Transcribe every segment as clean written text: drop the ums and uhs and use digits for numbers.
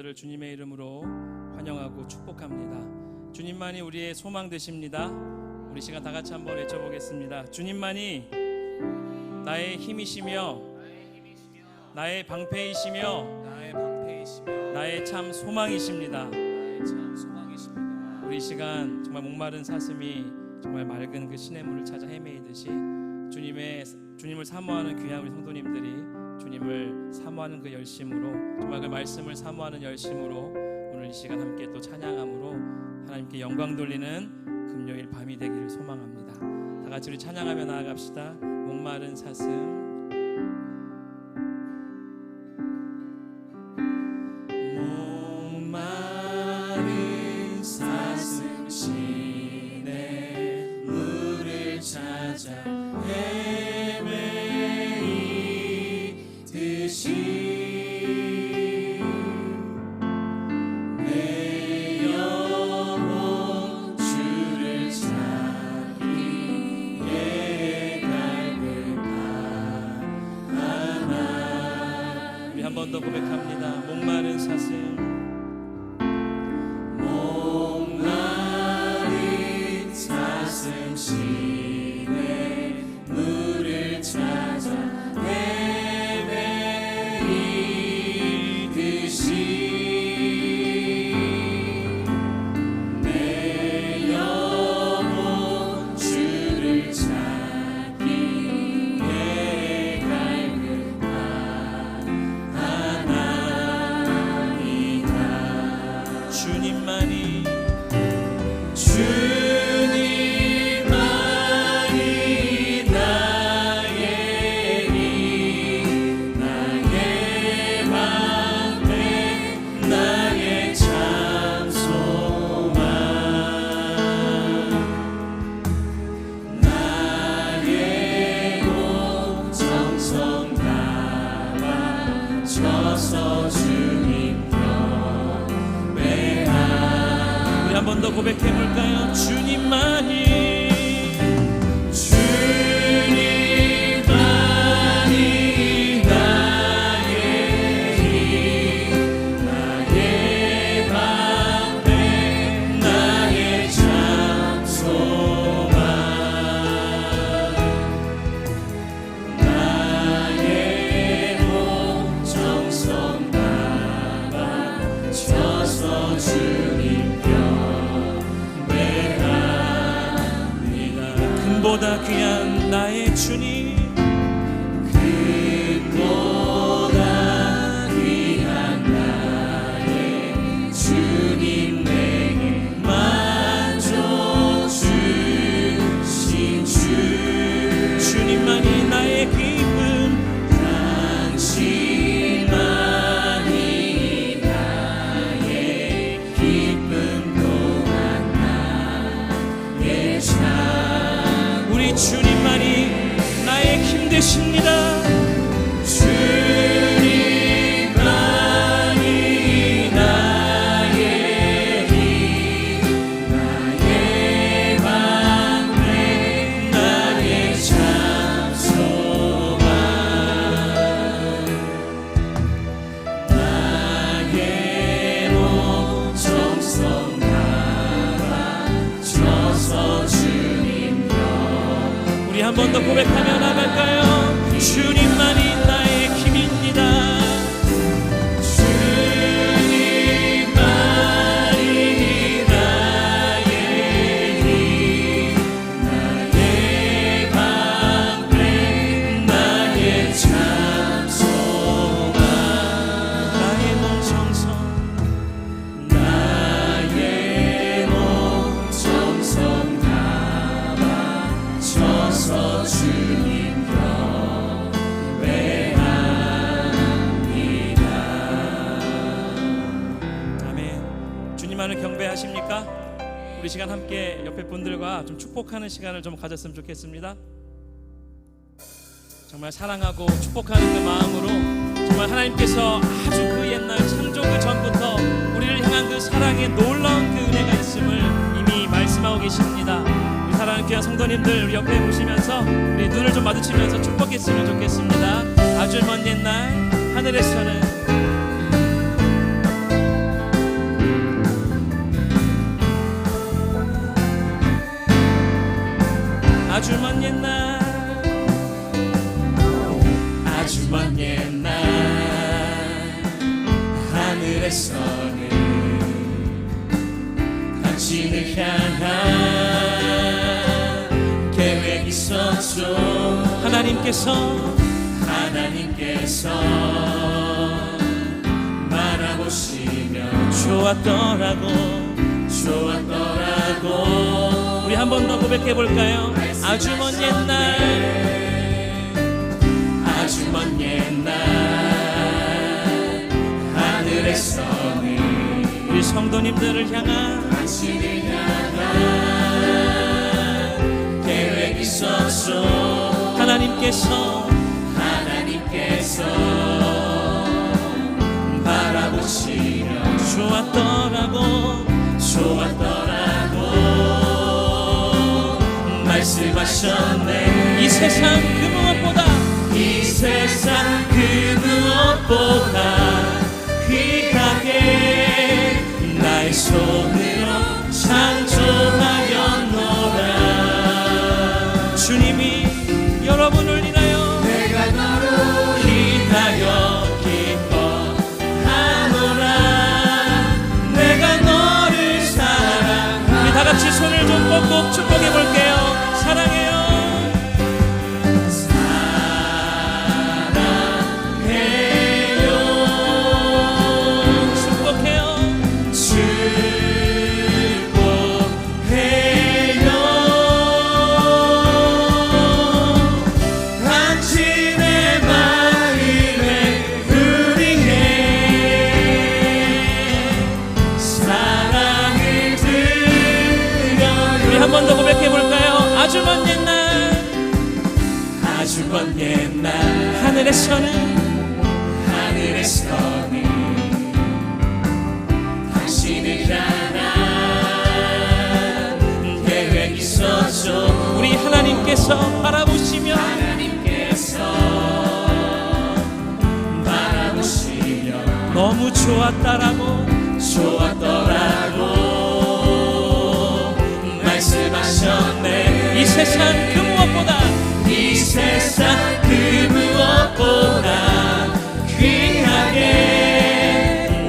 여러분들을 주님의 이름으로 환영하고 축복합니다. 주님만이 우리의 소망 되십니다. 우리 시간 다 같이 한번 외쳐보겠습니다. 주님만이 나의 힘이시며 나의 방패이시며 나의 참 소망이십니다. 우리 시간 정말 목마른 사슴이 정말 맑은 그 시냇물을 찾아 헤매이듯이 주님을 사모하는 귀한 우리 성도님들이 주님을 사모하는 그 열심으로, 정말 그 말씀을 사모하는 열심으로 오늘 이 시간 함께 또 찬양함으로 하나님께 영광 돌리는 금요일 밤이 되기를 소망합니다. 다 같이 우리 찬양하며 나아갑시다. 목마른 사슴. 목마른 사슴 시내 물을 찾아 헤매이듯이 내 영혼 주를 찾기에 갈급하나. 우리 한 번 더 고백합니다. 목마른 사슴. 목마른 사슴 시내 물을 찾아 헤매이듯이 내 영혼 주를 찾기에 갈급하나이다. 주님만이 나의 힘, 나의 방패, 나의 참 소망, 나의 온 정성 다 바쳐서 주님 경배하리. 우리 한 번 더 고백해볼까요? 주님만이 나의 힘, 나의 방패, 나의 참 소망, 나의 온 정성 다 바쳐서 주님 경배합니다. 금보다 귀한 나의 주님, 금보다 귀한 나의 주님, 내게 만족 주신 주. 주님만이 나의 기쁨, 당신만이 나의 기쁨 또한 나의 참. 우리 주님만이 나의 힘 되십니다. 주님만이 나의 힘, 나의 방패, 나의 참 소망, 나의 온 정성 다 바쳐서 주님 경. 우리 한 번 더 고백하며 나갈까요? 주님만이 나의 힘입니다. 주님만이 나의 힘, 나의 방패, 나의 참 소망, 나의 몸 정성, 나의 온 정성 다 바쳐서 주님 경배합니다. 아멘. 주님만을 경배하십니까? 우리 시간 함께 옆에 분들과 좀 축복하는 시간을 좀 가졌으면 좋겠습니다. 정말 사랑하고 축복하는 그 마음으로, 정말 하나님께서 아주 그 옛날 창조 그 전부터 우리를 향한 그 사랑의 놀라운 그 은혜가 있음을 이미 말씀하고 계십니다. 우리 사랑하는 귀한 성도님들, 우리 옆에 보시면서 우리 눈을 좀 마주치면서 축복했으면 좋겠습니다. 아주 먼 옛날 하늘에서는 하늘에서는 당신을 향한 계획이 있었죠. 하나님께서 바라보시며 좋았더라고. 우리 한 번 더 고백해 볼까요? 아주 먼 옛날 하늘에서는 우리 성도님들을 향한 당신을 향한 계획이 있었죠. 하나님께서 바라보시며 좋았더라고 말씀하셨네. 이 세상 그 무엇보다 귀하게 나의 손으로 창조하였노라. 주님이 여러분을 인하여 내가 너를 기하여 기뻐하노라. 내가 너를 사랑하노라. 우리 다같이 손을 좀 뻗고 축복해 볼게요. 사랑해요. 한 번 더 고백해 볼까요? 아주 먼 옛날 하늘에서는 당신을 향한 계획이 있었죠. 우리 하나님께서 바라보시며 너무 좋았다라고 말씀하셨네. 이 세상 그 무엇보다 귀하게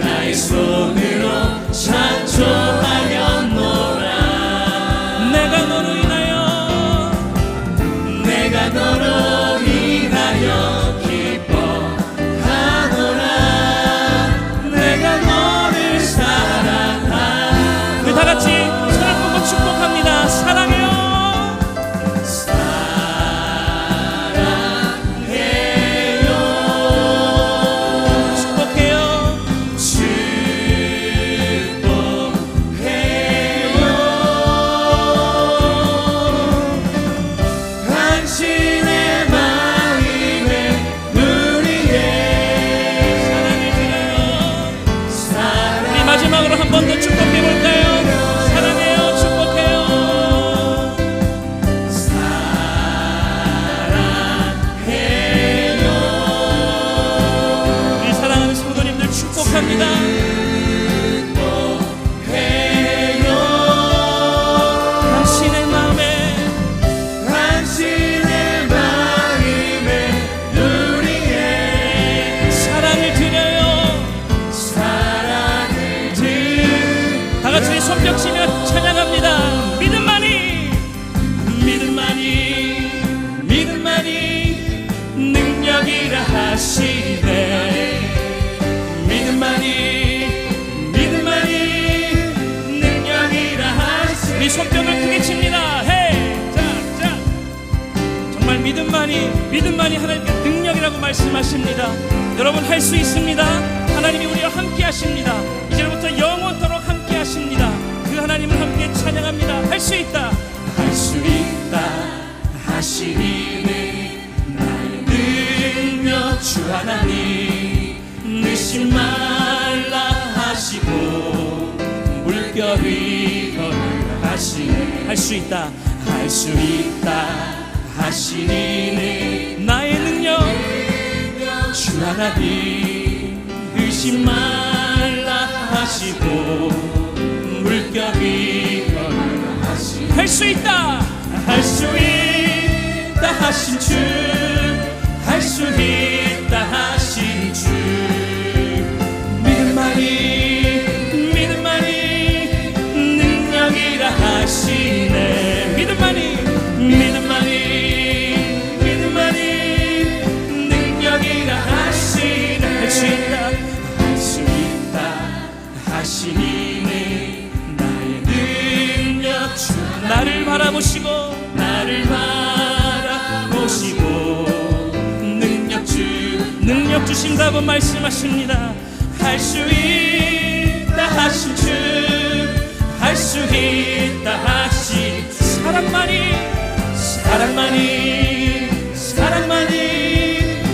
나의 손으로 창조하였노라. 내가 너로 인하여 기뻐하노라. 내가 너를 사랑하노라. 우리 다같이 손을 뻗고 축복합니다. 사랑해요. 마지막으로 한 번 더 축복해 볼까요? 사랑해요, 축복해요. 우리 사랑하는 성도님들 축복합니다. 당신의 마음에 누리게 사랑을 드려요. 다같이 손뼉치며 찬양합니다. 믿음만이 능력이라 하시네. 믿음만이 능력이라 하시네. 우리 손뼉을 크게 칩니다. 헤이! 자. 정말 믿음만이 하나님께 능력이라고 말씀하십니다. 여러분 할 수 있습니다. 하나님이 우리와 함께 하십니다. 이제부터 영원토록 함께 하십니다. 그 하나님을 함께 찬양합니다. 할 수 있다 하시니 나의 능력 주 하나님. 의심 말라 하시고 물결이 걸으라 하시네. 할 수 있다 하시니 나의 능력 주 하나님. 의심 말라 하시고 물결이 걸으라 하시네. 할 수 있다 하신 주. 할 수 있다 하신 주. 믿음만이 하시니 나의 능력 주 나를 바라보시고 능력 주신다고 말씀하십니다. 할 수 있다 하신 주, 할 수 있다 하신 사랑만이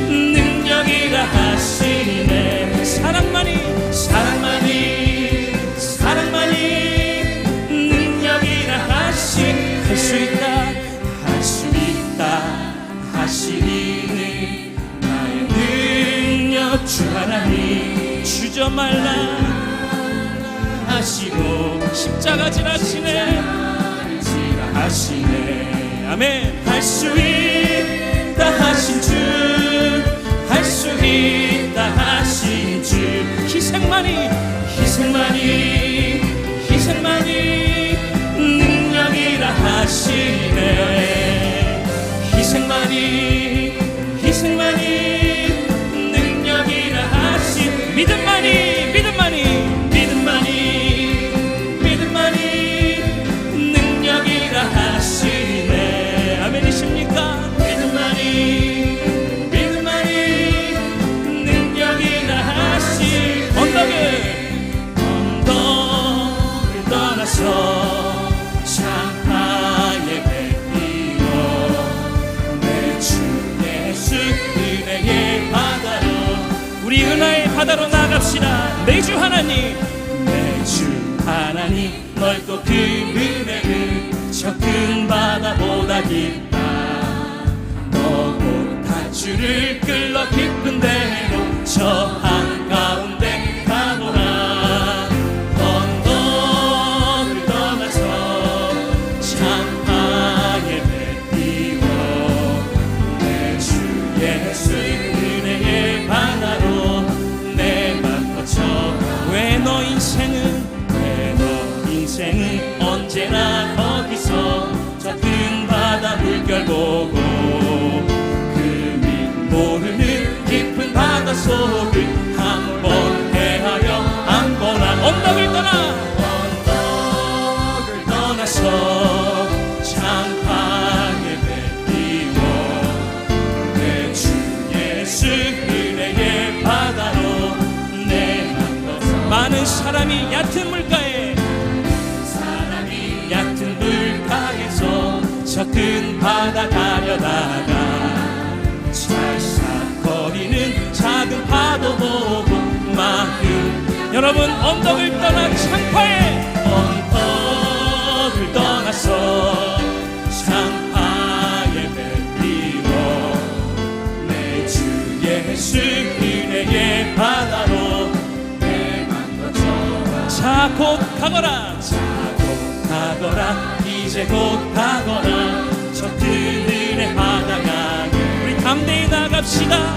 능력이라 하시네. 사랑만이 능력이라 하신 할 수 있다 하시니 나의 능력 주 하나님 주저 말라 하시고 십자가 지나시네. 아멘. 할 수 있다 하신 주, 할 수 있다 하신 주, 희생만이 능력이라 하시네. 희생만이 능력이라 하신 믿음만이 능력이라 하시네. 아멘이십니까? 믿음만이 능력이라 하시. 언덕을 떠나서 창파에 뱉기로 내 주 예수 은혜의 바다로, 우리 은혜의 바다로 나갑시다. 내 주 하나님 넓고 그 은혜는 저 큰 바다보다 깊다. 너고 다주를 끌러 깊은 데로 저 한가운데 가보라. 언덕을 떠나서 창파에 뱉기로 내 주 예수 은혜의 바다로 내 맘 뻗쳐. 왜 너 인생은 언제나 거기서 저 큰 바다 물결 보고 그 밑 모르는 깊은 바다 속을 한번 헤아려 한번한 언덕을 떠나서 창파에 뱉기로 내 주 예수 은혜의 바다로 내 맘 뻗어. 많은 사람이 얕은 물가에 저 큰 바다 가려다가 찰싹거리는 작은 파도 보고 마음. 여러분, 언덕을 떠나 창파에 언덕을 떠나서 창파에 뱉기로 내 주 예수 은혜의 바다로 내 맘 뻗쳐. 자, 곧 가거라 이제 곧 가거라. 저 그늘의 바다가 우리 담대히 나갑시다.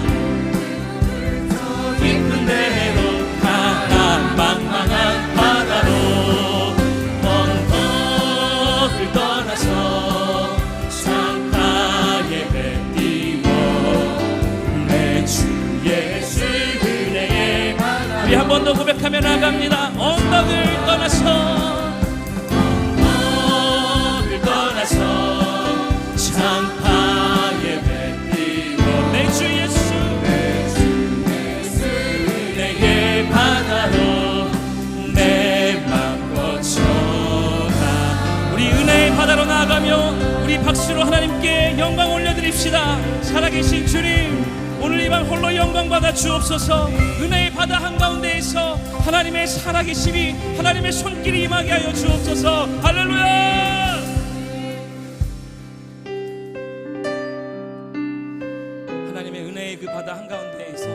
깊은 데로 가다 망망한 바다로 언덕을 떠나서 창파에 뱉기로 내 주 예수 은혜의 바다. 우리 한 번 더 고백하며 나갑니다. 언덕을 떠나서 창파에 뱉기로 내 주 예수 은혜의 바다로 내 맘 뻗쳐라. 우리 은혜의 바다로 나아가며 우리 박수로 하나님께 영광 올려드립시다. 살아계신 주님, 오늘 이 밤 홀로 영광 받아 주옵소서. 은혜의 바다 한가운데에서 하나님의 살아계심이, 하나님의 손길이 임하게 하여 주옵소서. 할렐루야. 그 바다 한가운데에서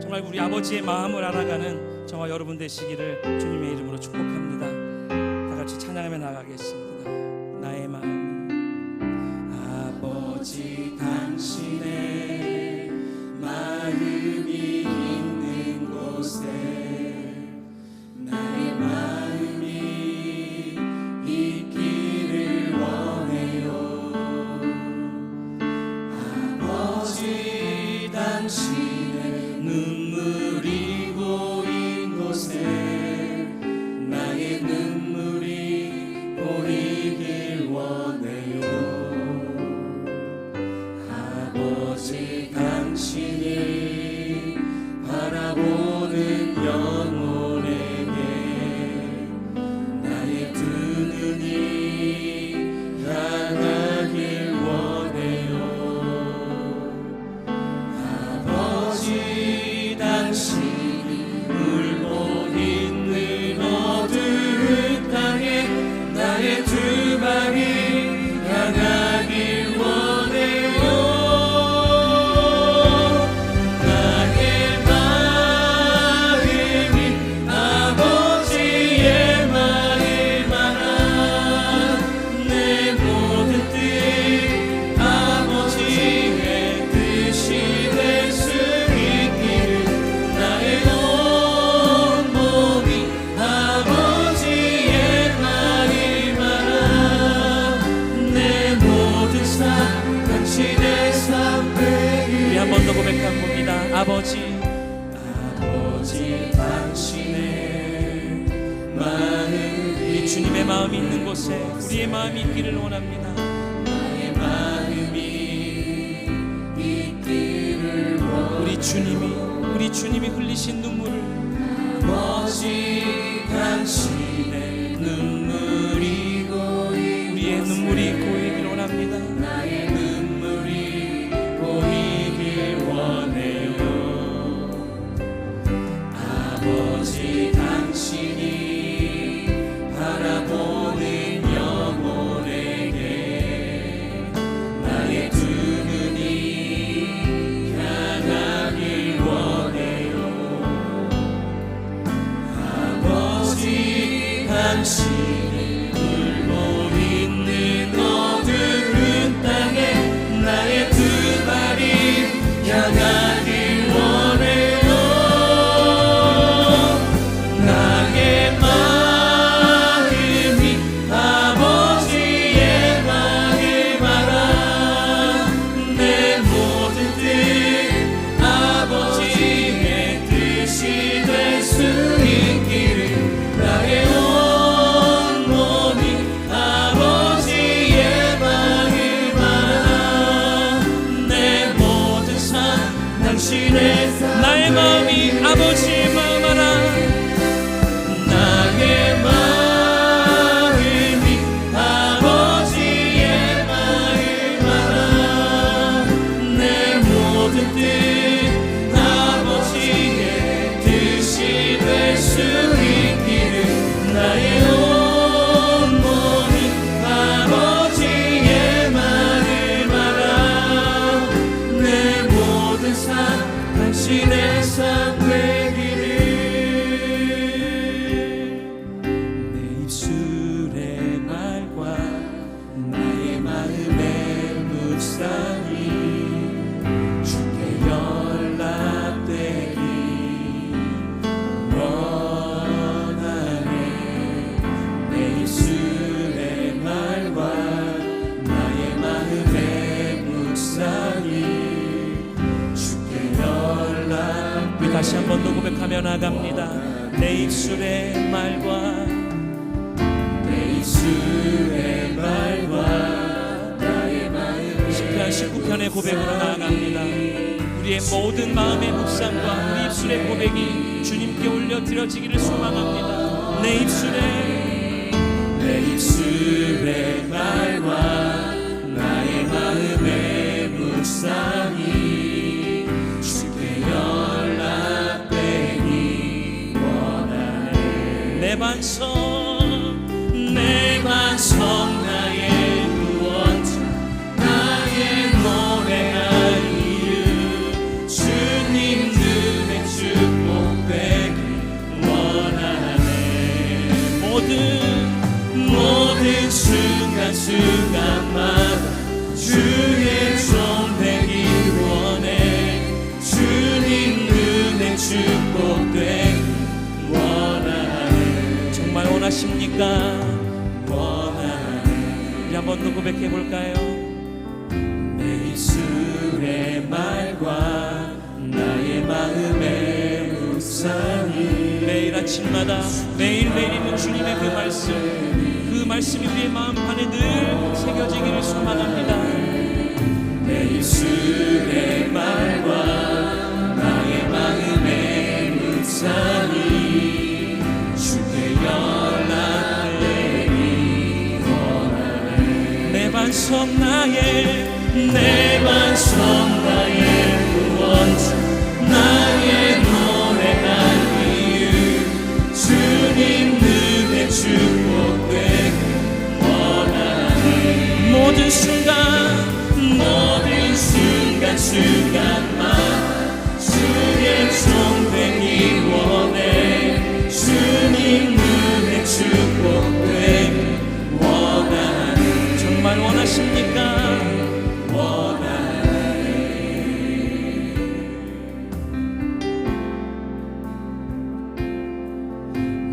정말 우리 아버지의 마음을 알아가는 정말 여러분 되시기를 주님의 이름으로 축복합니다. 다 같이 찬양하며 나가겠습니다. 나의 마음, 아버지 당신의 마음이 있는 곳에 나의 마음이 있기를 원해요. 아버지 당신의 눈물이 고인 곳에 우리 주님의 마음이 있는 곳에 우리의 마음이 있기를 원합니다. 나의 마음이 있기를 원해요. 우리 주님이 흘리신 눈물을 아버지 당신의 눈물이 우리의 눈물이 고이길 원합니다. 나의 눈물이 보이길 원해요. 아버지 당신이 바라보는 영혼에게 나의 두 눈이 향하길 원해요. 아버지 당신이 울고 있는 어두운 땅에 나의 두 발이 향하길 원해요. 나의 마음이 아버지의 마음 알아. 내 모든 뜻 아버지의 뜻이 될 수 있기를 나의 온몸이 아버지의 마음 알아. 내 모든 삶 당신의 나의 마음이 아버지의 마음 알아. 나의 마음이 아버지의 마음 알아. 내 모든 뜻 아버지의 뜻이 될 수 있기를 나의 온몸이 아버지의 마음 알아. 내 모든 삶 당신의 삶 되기를. 내 입술의 말과 나의 마음의 묵상이 주께 연락되기 원하네. 내 입술의 말과 나의 마음의 묵상이 주께 연락. 우리 다시 한 번 더 고백하며 나갑니다. 내 입술의 말과 내 입술의 말과 나의 마음의 시편 19편의 고백으로 나아갑니다. 우리의 모든 마음의 묵상과 우리 입술의 고백이 주님께 올려 드려지기를 소망합니다. 내 입술의 말과 나의 마음의 묵상이 주께 연락되기 원하네. 내 반성 나의 구원자 나의 노래할 이유 주님 눈에 축복되기 원하네. 모든 순간마다 주의 종 되기 원해. 주님 눈에 축복되기 원하네. 정말 원하십니까? 우리 한 번 더 고백해 볼까요? 내 입술의 말과 나의 마음의 묵상이 매일 아침마다 매일매일 있는 주님의 그 말씀이 우리의 마음판에 늘 새겨지기를 소망합니다. 내 입술의 말과 나의 마음의 묵상이 주께 연락되기 원하네. 내 반성 나의 구원자 나의 노래할 이유 주님 눈에 축복되기 원하네. 모든 순간마다 주의 종 되기 원해. 주님 눈에 축복되기 원하네. 정말 원하십니까?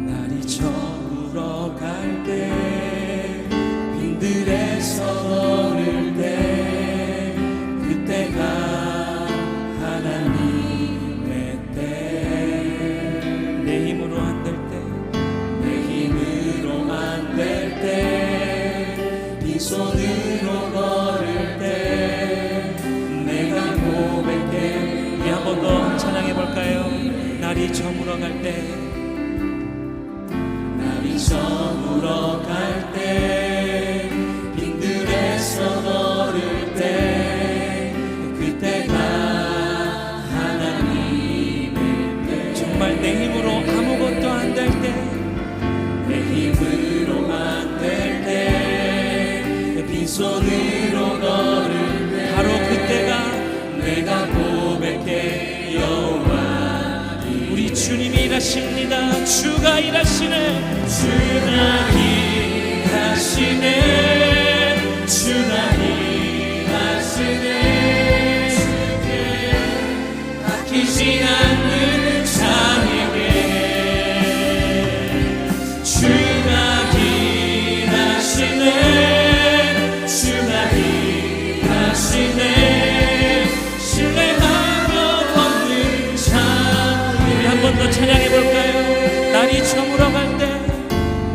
날이 저물어 갈 때 빈들에서 걸을 때 그때가 하나님의 때. 내 힘으로 안 될 때 내 빈손으로 걸을 때 내가 고백해. 우리 한 번 더 찬양해 볼까요? 날이 저물어 갈 때, 날이 저물어 갈 때 빈들에서 걸을 때 그때가 하나님의 때. 정말 내 힘으로 아무것도 안 될 때, 내 힘으로 안 될 때 빈손으로 걸을 때 바로 그때가 내가 고백해. 여호와 우리 주님이 일하십니다. 주가 일하시네. 주가 일하시네. 주가 일하시네. 주께 아끼지 않는 자에게 주가 일하시네. 주가 일하시네. 신뢰하며 걷는 자에게. 한 번 더 찬양해 볼까요? 날이 저물어 갈 때,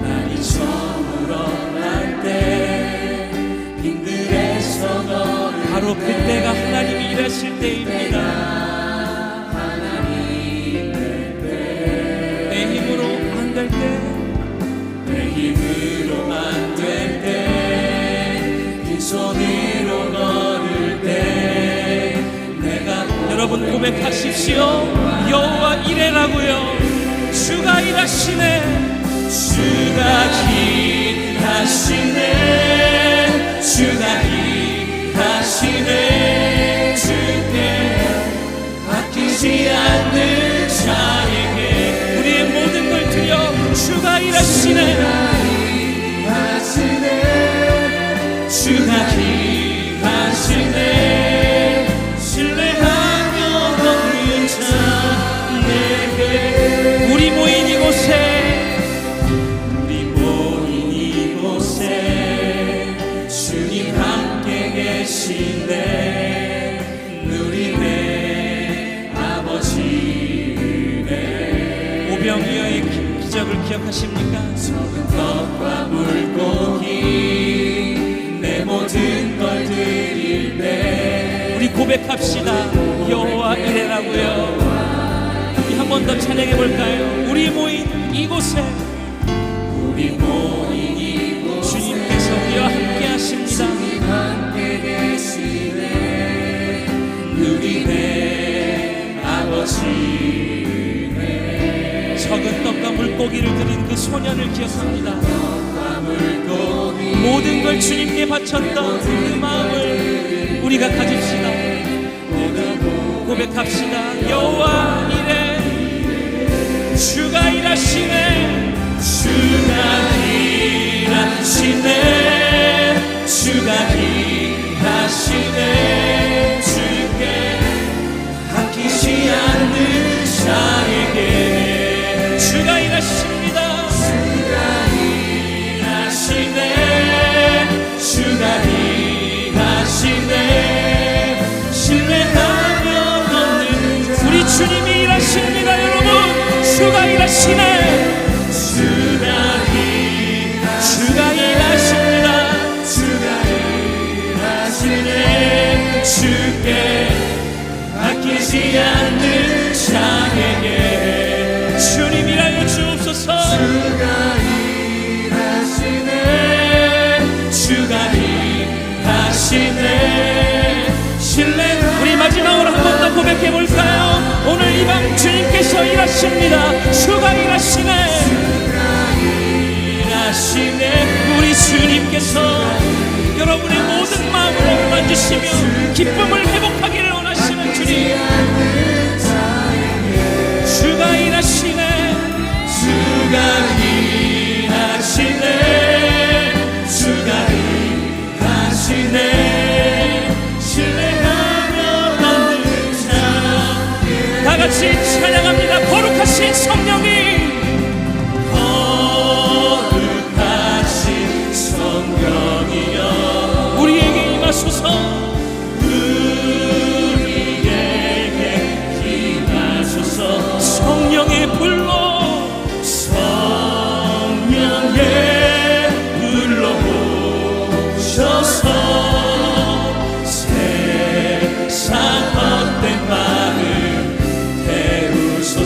날이 저물어 갈 때 빈들에서 걸을 바로 그때가 하나님이 일하실 때입니다. 내 힘으로 안 될 때, 내 힘으로 안 될 때 빈손으로 걸을 때 내가 여러분 고백하십시오. 여호와 이래라고요. 주가 일하시네. 주가 일하시네. 주가 일하시네. 주께 아끼지 않는 자에게 우리의 모든 걸 드려. 주가 일하시네. 주가 일하시네. 신뢰하며 걷는 자 내게. 우리 모인 이곳에, 우리 모인 이곳에 주님 함께 계시네. 누리네 아버지네. 오병이어의 기적을 기억하십니까? 적은 떡과 물고기 내 모든 걸 드릴 때 우리 고백합시다. 여호와 이래라고요. 우리 한 번 더 찬양해 볼까요? 우리 모인 이곳에 우리 모인 이곳에 주님께서 우리와 함께 하십니다. 주님 함께 계시네. 누리네 아버지네. 적은 떡과 물고기를 드린 그 소년을 기억합니다. 떡과 물고기 모든 걸 주님께 바쳤던 그 마음을 우리가 가집시다. 고백합시다. 여호와 이래. 주가 일하시네. 주가 일하시네. 주가 일하시네. 주께 아끼지 않는 자에게 주가 일하십니다. 주가 일하시네. 주가 일하시네. 신뢰하며 걷는 우리 주님이 일하십니다. 여러분, 주가 일하시네. 주가 일하십니다. 주가 일하시네. 주께 아끼지 않는 자에게 주님 일하여 주옵소서. 주가 일하시네. 주가 일하시네. 신뢰. 우리 마지막으로 한 번 더 고백해 볼까요? 오늘 이 밤 주님께서 일하십니다. 주가 일하시네. 일하시네. 우리 주님께서 여러분의 모든 마음을 만지시며 기쁨을 회복하기를 원하시는 주님. 주가 일하시네. 주가 일하시네. 주가 일하시네. 신뢰하며 걷는 자. 다 같이 찬양합니다. 거룩하신 성령이, 거룩하신 성령이여 우리에게 임하소서. 우리에게 임하소서. 성령의 불로, 성령의 불로 오셔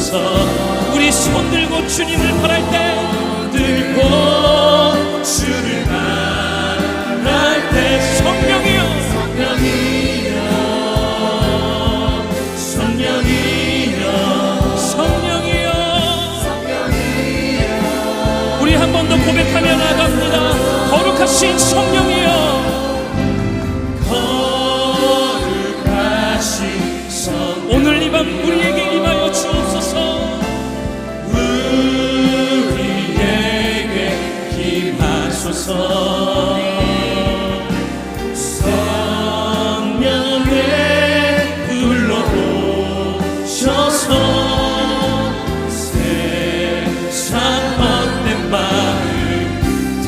주옵소서. 우리 손 들고 주님을 바랄 때 들고 주를 바랄 때 성령이여 성령이여 우리 한 번 더 고백하며 나갑니다. 거룩하신 성령이여 거룩하신 성령 오늘 이 밤 우리에게 임하여 주옵소서. 우리에게 임하소서. 성령의 불러 오셔서 세상 헛된 마음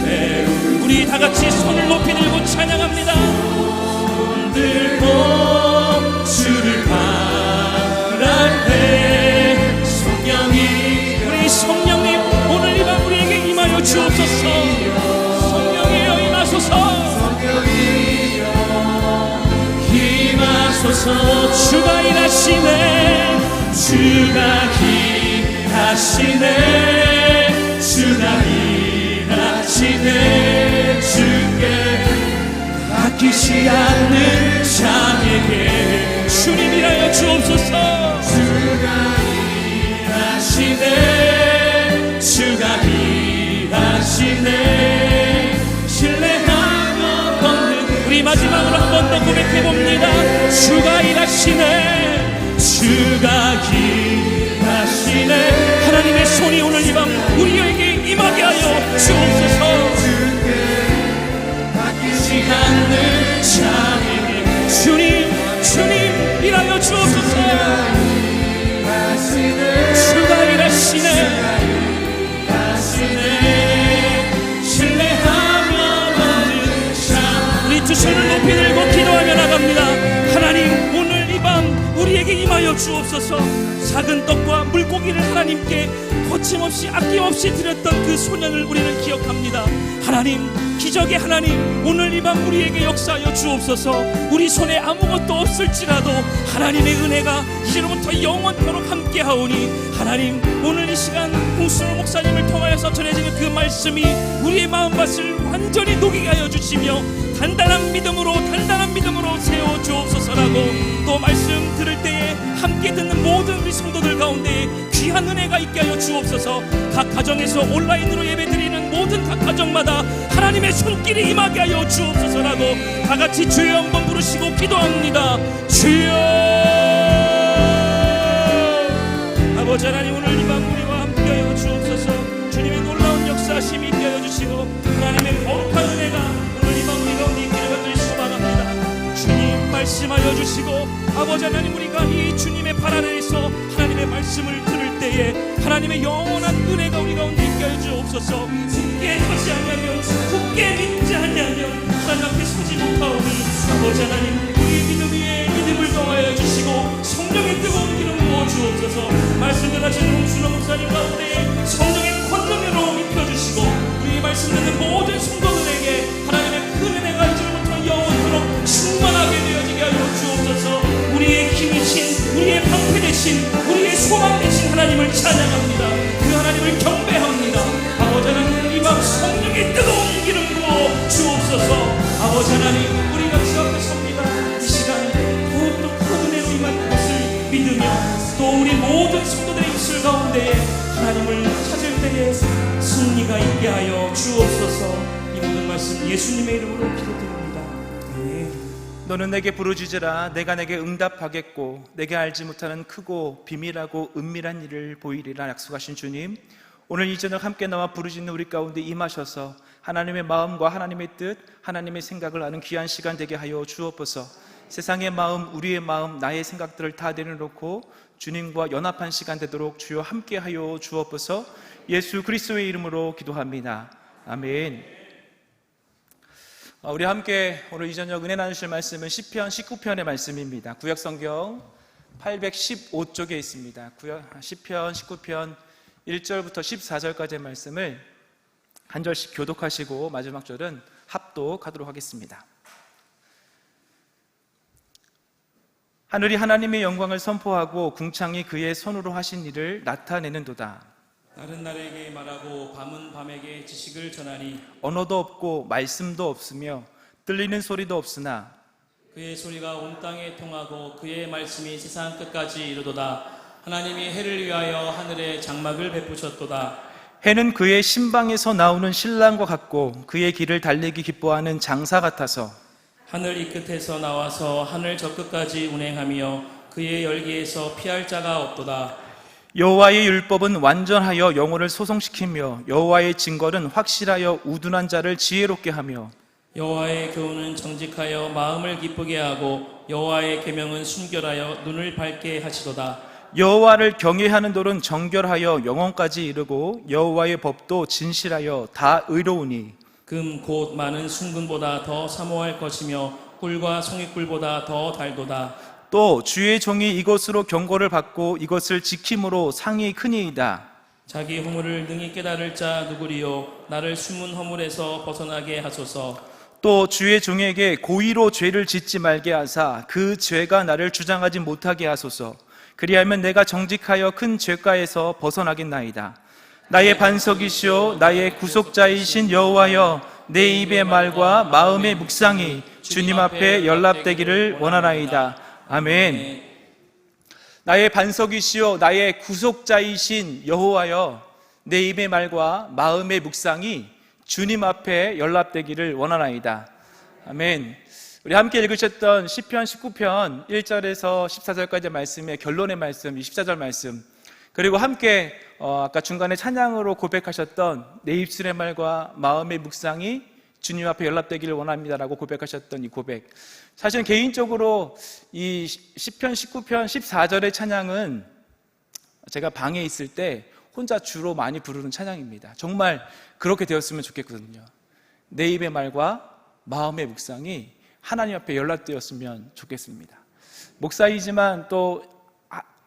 태우고 우리 다 같이 손을 높이 들고 찬양합니다. 들고 주를 바랄 때 성령이 우리 성령님 오늘 이 밤 우리에게 임하여 주옵소서. 성령이여 임하소서. 임하소서. 주가 일하시네 주가 일하시네 주가 일하시네 주께 아끼지 않는 자에게 주님이라여 주옵소서. 주가 일하시네 주가 일하시네 신뢰하며 걷는 우리 마지막으로 한 번 더 고백해 봅니다. 주가 일하시네 주가 일하시네 하나님의 손이 오늘 이 밤 우리에게 임하게 하여 주옵소서. 아끼지 않는 자에게 주님 일하여 주옵소서. 일하시네 주가 일하시네 신뢰하며 걷는 자 우리 두 손을 높이 들고 기도하며 나갑니다. 하나님 오늘 이 밤 우리에게 임하여 주옵소서. 작은 떡과 물고기를 하나님께 거침없이 아낌없이 드렸던 그 소년을 우리는 기억합니다. 하나님 기적의 하나님 오늘 이 밤 우리에게 역사하여 주옵소서. 우리 손에 아무것도 없을지라도 하나님의 은혜가 이제로부터 영원토록 함께하오니 하나님 오늘 이 시간 홍순호 목사님을 통하여서 전해지는 그 말씀이 우리의 마음밭을 완전히 녹이게 하여 주시며 단단한 믿음으로 세워 주옵소서라고 또 말씀 들을 때에 함께 듣는 모든 우리 성도들 가운데 귀한 은혜가 있게 하여 주옵소서. 각 가정에서 온라인으로 예배드리는 모든 각 가정마다 하나님의 손길이 임하게 하여 주옵소서라고 다 같이 주여 한번 부르시고 기도합니다. 주여 아버지 하나님 오늘 이 밤 우리와 함께 하여 주옵소서. 주님의 놀라운 역사하심이 있게 하여 주시고 하나님의 거룩한 은혜가 오늘 이 밤 우리 가운데 있기를 간절히 소망합니다. 주님 말씀하여 주시고 아버지 하나님 우리가 이 주님의 발 아래에서 하나님의 말씀을 들을 때에 하나님의 영원한 은혜가 우리 가운데 있게 하여 주옵소서. 굳게 서지 아니하면 굳게 믿지 아니하면 하나님 앞에 서지 못하오니 아버지 하나님 우리 믿음 위에 믿음을 더하여 주시고 성령의 뜨거운 기름 부어 주옵소서. 말씀을 하시는 홍순호 목사님 가운데 성령의 권능으로 입혀주시고 우리 말씀 듣는 모든 성도들에게 하나님의 큰 은혜가 이제부터 영원토록 충만하게 되어지게 하여 주옵소서. 우리의 힘이신 우리의 방패 되신 우리의 소망 되신 하나님을 찬양합니다. 그 하나님을 경배합니다. 아버지 하나님 이 밤 성령의 뜨거운 기름 부어 주옵소서. 아버지 하나님 우리가 주 앞에 섭니다. 이 시간 더욱더 큰 은혜로 임할 것을 믿으며 또 우리 모든 성도들의 입술 가운데 하나님을 찾을 때에 승리가 있게 하여 주옵소서. 이 모든 말씀 예수님의 이름으로 기도드립니다. 아멘. 너는 내게 부르짖으라 내가 내게 응답하겠고 내게 알지 못하는 크고 비밀하고 은밀한 일을 보이리라 약속하신 주님, 오늘 이 저녁 함께 나와 부르짖는 우리 가운데 임하셔서 하나님의 마음과 하나님의 뜻, 하나님의 생각을 아는 귀한 시간 되게 하여 주옵소서. 세상의 마음, 우리의 마음, 나의 생각들을 다 내려놓고 주님과 연합한 시간 되도록 주여 함께 하여 주옵소서. 예수 그리스도의 이름으로 기도합니다. 아멘. 우리 함께 오늘 이 저녁 은혜 나누실 말씀은 시편 19편의 말씀입니다. 구약성경 815쪽에 있습니다. 시편 19편 1절부터 14절까지의 말씀을 한 절씩 교독하시고 마지막 절은 합독하도록 하겠습니다. 하늘이 하나님의 영광을 선포하고 궁창이 그의 손으로 하신 일을 나타내는도다. 날은 날에게 말하고 밤은 밤에게 지식을 전하니 언어도 없고 말씀도 없으며 들리는 소리도 없으나 그의 소리가 온 땅에 통하고 그의 말씀이 세상 끝까지 이르도다. 하나님이 해를 위하여 하늘에 장막을 베푸셨도다. 해는 그의 신방에서 나오는 신랑과 같고 그의 길을 달리기 기뻐하는 장사 같아서 하늘 이 끝에서 나와서 하늘 저 끝까지 운행하며 그의 열기에서 피할 자가 없도다. 여호와의 율법은 완전하여 영혼을 소송시키며 여호와의 징벌은 확실하여 우둔한 자를 지혜롭게 하며 여호와의 교훈은 정직하여 마음을 기쁘게 하고 여호와의 계명은 순결하여 눈을 밝게 하시도다. 여호와를 경외하는 돌은 정결하여 영혼까지 이르고 여호와의 법도 진실하여 다 의로우니 금 곧 많은 순금보다 더 사모할 것이며 꿀과 송이꿀보다 더 달도다. 또 주의 종이 이것으로 경고를 받고 이것을 지킴으로 상이 크니이다. 자기 허물을 능히 깨달을 자 누구리요? 나를 숨은 허물에서 벗어나게 하소서. 또 주의 종에게 고의로 죄를 짓지 말게 하사 그 죄가 나를 주장하지 못하게 하소서. 그리하면 내가 정직하여 큰 죄가에서 벗어나겠나이다. 나의 반석이시오 나의 구속자이신 여호와여, 내 입의 말과 마음의 묵상이 주님 앞에 연락되기를 원하나이다. 아멘. 나의 반석이시오 나의 구속자이신 여호와여, 내 입의 말과 마음의 묵상이 주님 앞에 연락되기를 원하나이다. 아멘. 우리 함께 읽으셨던 시편 19편 1절에서 14절까지 말씀의 결론의 말씀, 24절 말씀, 그리고 함께 아까 중간에 찬양으로 고백하셨던 내 입술의 말과 마음의 묵상이 주님 앞에 연락되기를 원합니다라고 고백하셨던 이 고백, 사실 개인적으로 이 시편 19편 14절의 찬양은 제가 방에 있을 때 혼자 주로 많이 부르는 찬양입니다. 정말 그렇게 되었으면 좋겠거든요. 내 입의 말과 마음의 묵상이 하나님 앞에 연락되었으면 좋겠습니다. 목사이지만 또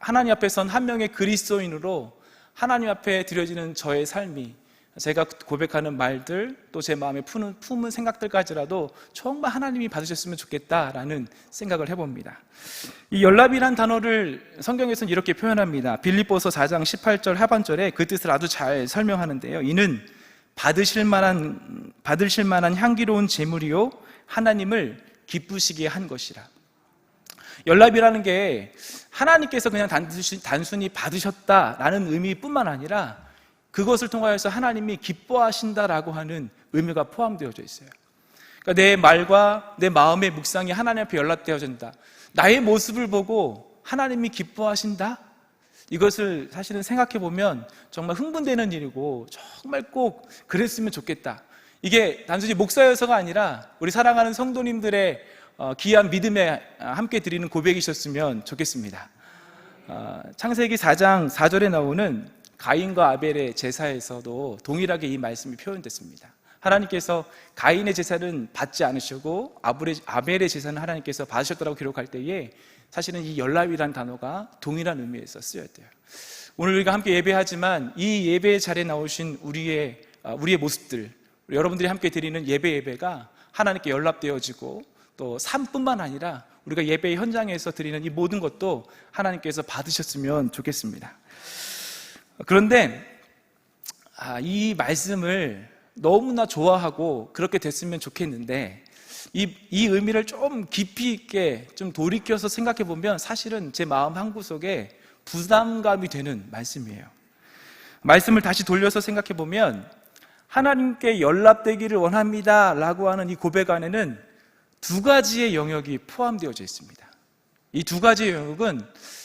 하나님 앞에 선 한 명의 그리스도인으로 하나님 앞에 드려지는 저의 삶이, 제가 고백하는 말들, 또 제 마음에 품은 생각들까지라도 정말 하나님이 받으셨으면 좋겠다라는 생각을 해봅니다. 이 연락이란 단어를 성경에서는 이렇게 표현합니다. 빌립보서 4장 18절 하반절에 그 뜻을 아주 잘 설명하는데요. 이는 받으실 만한 향기로운 제물이요 하나님을 기쁘시게 한 것이라. 연락이라는 게 하나님께서 그냥 단순히 받으셨다라는 의미뿐만 아니라 그것을 통하여서 하나님이 기뻐하신다라고 하는 의미가 포함되어져 있어요. 그러니까 내 말과 내 마음의 묵상이 하나님 앞에 연락되어진다. 나의 모습을 보고 하나님이 기뻐하신다? 이것을 사실은 생각해 보면 정말 흥분되는 일이고 정말 꼭 그랬으면 좋겠다. 이게 단순히 목사여서가 아니라 우리 사랑하는 성도님들의 귀한 믿음에 함께 드리는 고백이셨으면 좋겠습니다. 창세기 4장 4절에 나오는 가인과 아벨의 제사에서도 동일하게 이 말씀이 표현됐습니다. 하나님께서 가인의 제사는 받지 않으시고 아벨의 제사는 하나님께서 받으셨다고 기록할 때에 사실은 이 연락이라는 단어가 동일한 의미에서 쓰였대요. 오늘 우리가 함께 예배하지만 이 예배의 자리에 나오신 우리의 모습들, 여러분들이 함께 드리는 예배가 하나님께 연락되어지고 또 삶뿐만 아니라 우리가 예배의 현장에서 드리는 이 모든 것도 하나님께서 받으셨으면 좋겠습니다. 그런데 이 말씀을 너무나 좋아하고 그렇게 됐으면 좋겠는데 이 의미를 좀 깊이 있게 좀 돌이켜서 생각해 보면 사실은 제 마음 한구석에 부담감이 되는 말씀이에요. 말씀을 다시 돌려서 생각해 보면 하나님께 연락되기를 원합니다 라고 하는 이 고백 안에는 두 가지의 영역이 포함되어져 있습니다. 이 두 가지의 영역은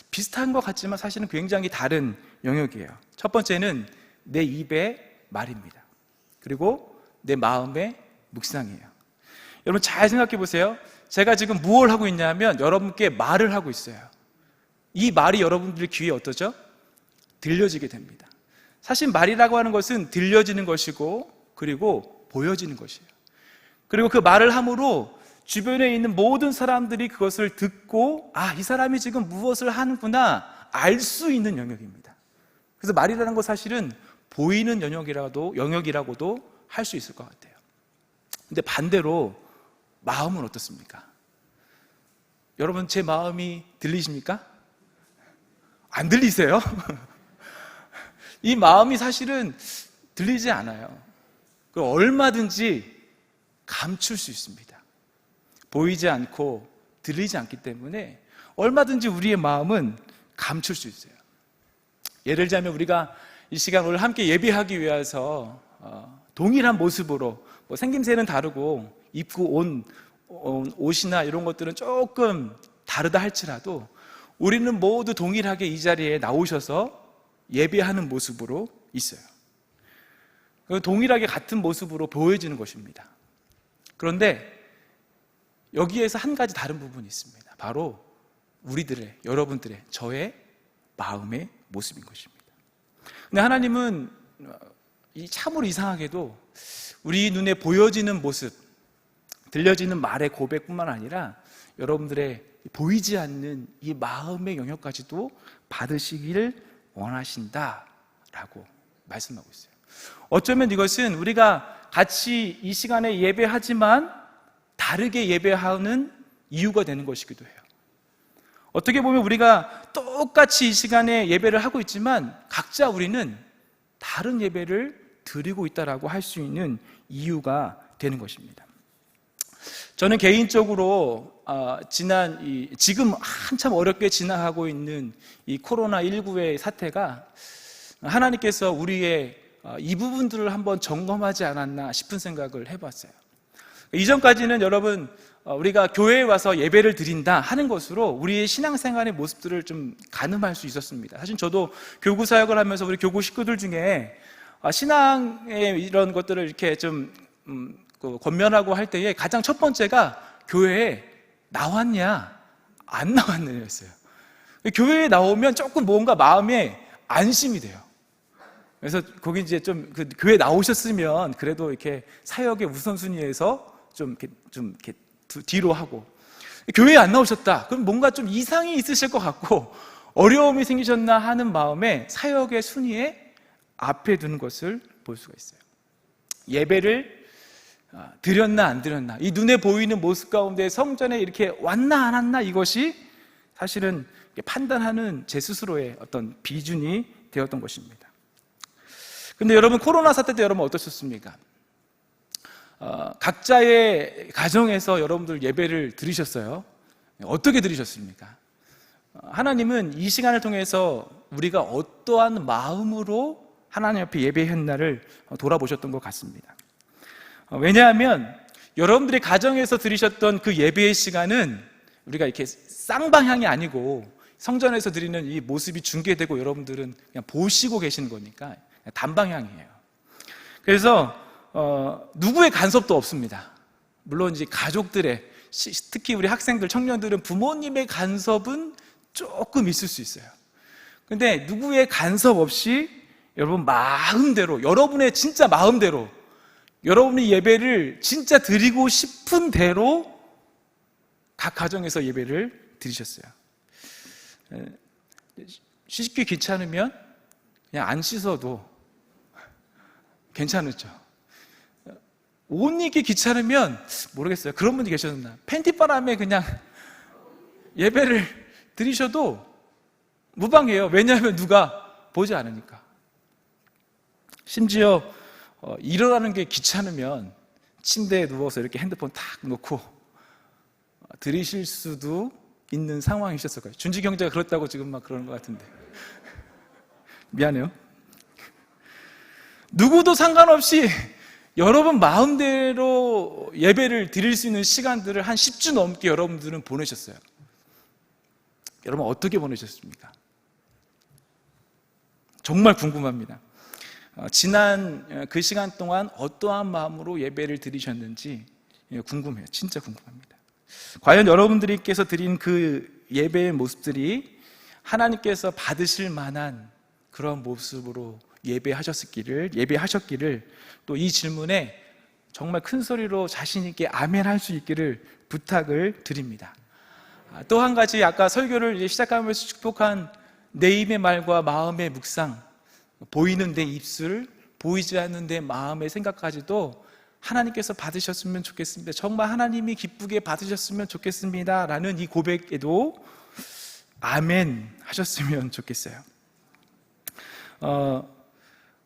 비슷한 것 같지만 사실은 굉장히 다른 영역이에요. 첫 번째는 내 입의 말입니다. 그리고 내 마음의 묵상이에요. 여러분 잘 생각해 보세요. 제가 지금 무엇을 하고 있냐면 여러분께 말을 하고 있어요. 이 말이 여러분들 귀에 어떠죠? 들려지게 됩니다. 사실 말이라고 하는 것은 들려지는 것이고 그리고 보여지는 것이에요. 그리고 그 말을 함으로 주변에 있는 모든 사람들이 그것을 듣고 이 사람이 지금 무엇을 하는구나 알 수 있는 영역입니다. 그래서 말이라는 것 사실은 보이는 영역이라고도 할 수 있을 것 같아요. 근데 반대로 마음은 어떻습니까? 여러분 제 마음이 들리십니까? 안 들리세요? 이 마음이 사실은 들리지 않아요. 얼마든지 감출 수 있습니다. 보이지 않고 들리지 않기 때문에 얼마든지 우리의 마음은 감출 수 있어요. 예를 들자면 우리가 이 시간 오늘 함께 예배하기 위해서 동일한 모습으로 생김새는 다르고 입고 온 옷이나 이런 것들은 조금 다르다 할지라도 우리는 모두 동일하게 이 자리에 나오셔서 예배하는 모습으로 있어요. 동일하게 같은 모습으로 보여지는 것입니다. 그런데 여기에서 한 가지 다른 부분이 있습니다. 바로 우리들의, 여러분들의, 저의 마음의 모습인 것입니다. 근데 하나님은 참으로 이상하게도 우리 눈에 보여지는 모습, 들려지는 말의 고백뿐만 아니라 여러분들의 보이지 않는 이 마음의 영역까지도 받으시기를 원하신다라고 말씀하고 있어요. 어쩌면 이것은 우리가 같이 이 시간에 예배하지만 다르게 예배하는 이유가 되는 것이기도 해요. 어떻게 보면 우리가 똑같이 이 시간에 예배를 하고 있지만 각자 우리는 다른 예배를 드리고 있다라고 할 수 있는 이유가 되는 것입니다. 저는 개인적으로 지금 한참 어렵게 지나가고 있는 이 코로나19의 사태가 하나님께서 우리의 이 부분들을 한번 점검하지 않았나 싶은 생각을 해봤어요. 이전까지는 여러분 우리가 교회에 와서 예배를 드린다 하는 것으로 우리의 신앙생활의 모습들을 좀 가늠할 수 있었습니다. 사실 저도 교구 사역을 하면서 우리 교구 식구들 중에 신앙의 이런 것들을 이렇게 좀 권면하고 할 때에 가장 첫 번째가 교회에 나왔냐 안 나왔느냐였어요. 교회에 나오면 조금 뭔가 마음에 안심이 돼요. 그래서 거기 이제 좀 교회 나오셨으면 그래도 이렇게 사역의 우선순위에서 좀 이렇게 뒤로 하고, 교회에 안 나오셨다 그럼 뭔가 좀 이상이 있으실 것 같고 어려움이 생기셨나 하는 마음에 사역의 순위에 앞에 두는 것을 볼 수가 있어요. 예배를 드렸나 안 드렸나, 이 눈에 보이는 모습 가운데 성전에 이렇게 왔나 안 왔나, 이것이 사실은 판단하는 제 스스로의 어떤 비준이 되었던 것입니다. 근데 여러분, 코로나 사태 때 여러분 어떠셨습니까? 각자의 가정에서 여러분들 예배를 드리셨어요? 어떻게 드리셨습니까? 하나님은 이 시간을 통해서 우리가 어떠한 마음으로 하나님 앞에 예배했나를 돌아보셨던 것 같습니다. 왜냐하면 여러분들이 가정에서 드리셨던 그 예배의 시간은 우리가 이렇게 쌍방향이 아니고 성전에서 드리는 이 모습이 중계되고 여러분들은 그냥 보시고 계시는 거니까 단방향이에요. 그래서 누구의 간섭도 없습니다. 물론 이제 가족들의, 특히 우리 학생들, 청년들은 부모님의 간섭은 조금 있을 수 있어요. 근데 누구의 간섭 없이 여러분 마음대로, 여러분의 진짜 마음대로, 여러분이 예배를 진짜 드리고 싶은 대로 각 가정에서 예배를 드리셨어요. 씻기 귀찮으면 그냥 안 씻어도 괜찮았죠. 옷 입기 귀찮으면 모르겠어요. 그런 분이 계셨나? 팬티바람에 그냥 예배를 드리셔도 무방해요. 왜냐하면 누가 보지 않으니까. 심지어 일어나는 게 귀찮으면 침대에 누워서 이렇게 핸드폰 탁 놓고 드리실 수도 있는 상황이셨을 거예요. 준지 경제가 그렇다고 지금 막 그러는 것 같은데 미안해요. 누구도 상관없이 여러분 마음대로 예배를 드릴 수 있는 시간들을 한 10주 넘게 여러분들은 보내셨어요. 여러분 어떻게 보내셨습니까? 정말 궁금합니다. 지난 그 시간 동안 어떠한 마음으로 예배를 드리셨는지 궁금해요. 진짜 궁금합니다. 과연 여러분들께서 드린 그 예배의 모습들이 하나님께서 받으실 만한 그런 모습으로 예배하셨기를, 또 이 질문에 정말 큰 소리로 자신 있게 아멘 할 수 있기를 부탁을 드립니다. 또 한 가지, 아까 설교를 시작하면서 축복한 내 입의 말과 마음의 묵상, 보이는 내 입술, 보이지 않는 내 마음의 생각까지도 하나님께서 받으셨으면 좋겠습니다. 정말 하나님이 기쁘게 받으셨으면 좋겠습니다. 라는 이 고백에도 아멘 하셨으면 좋겠어요.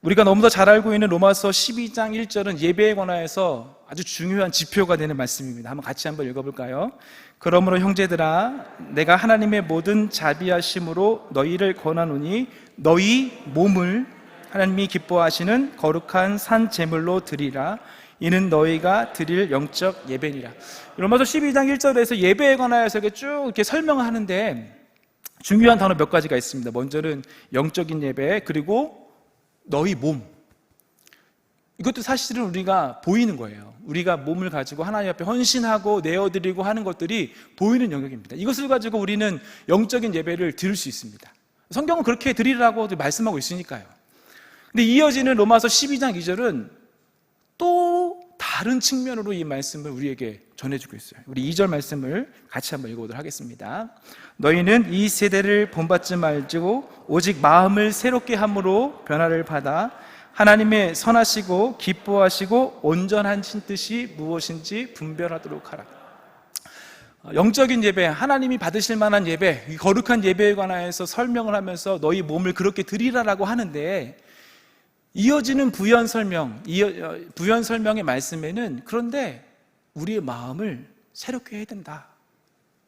우리가 너무도 잘 알고 있는 로마서 12장 1절은 예배에 관하여서 아주 중요한 지표가 되는 말씀입니다. 같이 한번 읽어볼까요? 그러므로 형제들아, 내가 하나님의 모든 자비하심으로 너희를 권하노니 너희 몸을 하나님이 기뻐하시는 거룩한 산 제물로 드리라. 이는 너희가 드릴 영적 예배니라. 로마서 12장 1절에서 예배에 관하여서 쭉 이렇게 설명하는데 중요한 단어 몇 가지가 있습니다. 먼저는 영적인 예배, 그리고 너희 몸. 이것도 사실은 우리가 보이는 거예요. 우리가 몸을 가지고 하나님 앞에 헌신하고 내어드리고 하는 것들이 보이는 영역입니다. 이것을 가지고 우리는 영적인 예배를 드릴 수 있습니다. 성경은 그렇게 드리라고 말씀하고 있으니까요. 근데 이어지는 로마서 12장 2절은 또 다른 측면으로 이 말씀을 우리에게 전해주고 있어요. 우리 2절 말씀을 같이 한번 읽어보도록 하겠습니다. 너희는 이 세대를 본받지 말고 오직 마음을 새롭게 함으로 변화를 받아 하나님의 선하시고 기뻐하시고 온전하신 뜻이 무엇인지 분별하도록 하라. 영적인 예배, 하나님이 받으실 만한 예배, 이 거룩한 예배에 관해서 설명을 하면서 너희 몸을 그렇게 드리라라고 하는데, 이어지는 부연 설명의 말씀에는 그런데 우리의 마음을 새롭게 해야 된다,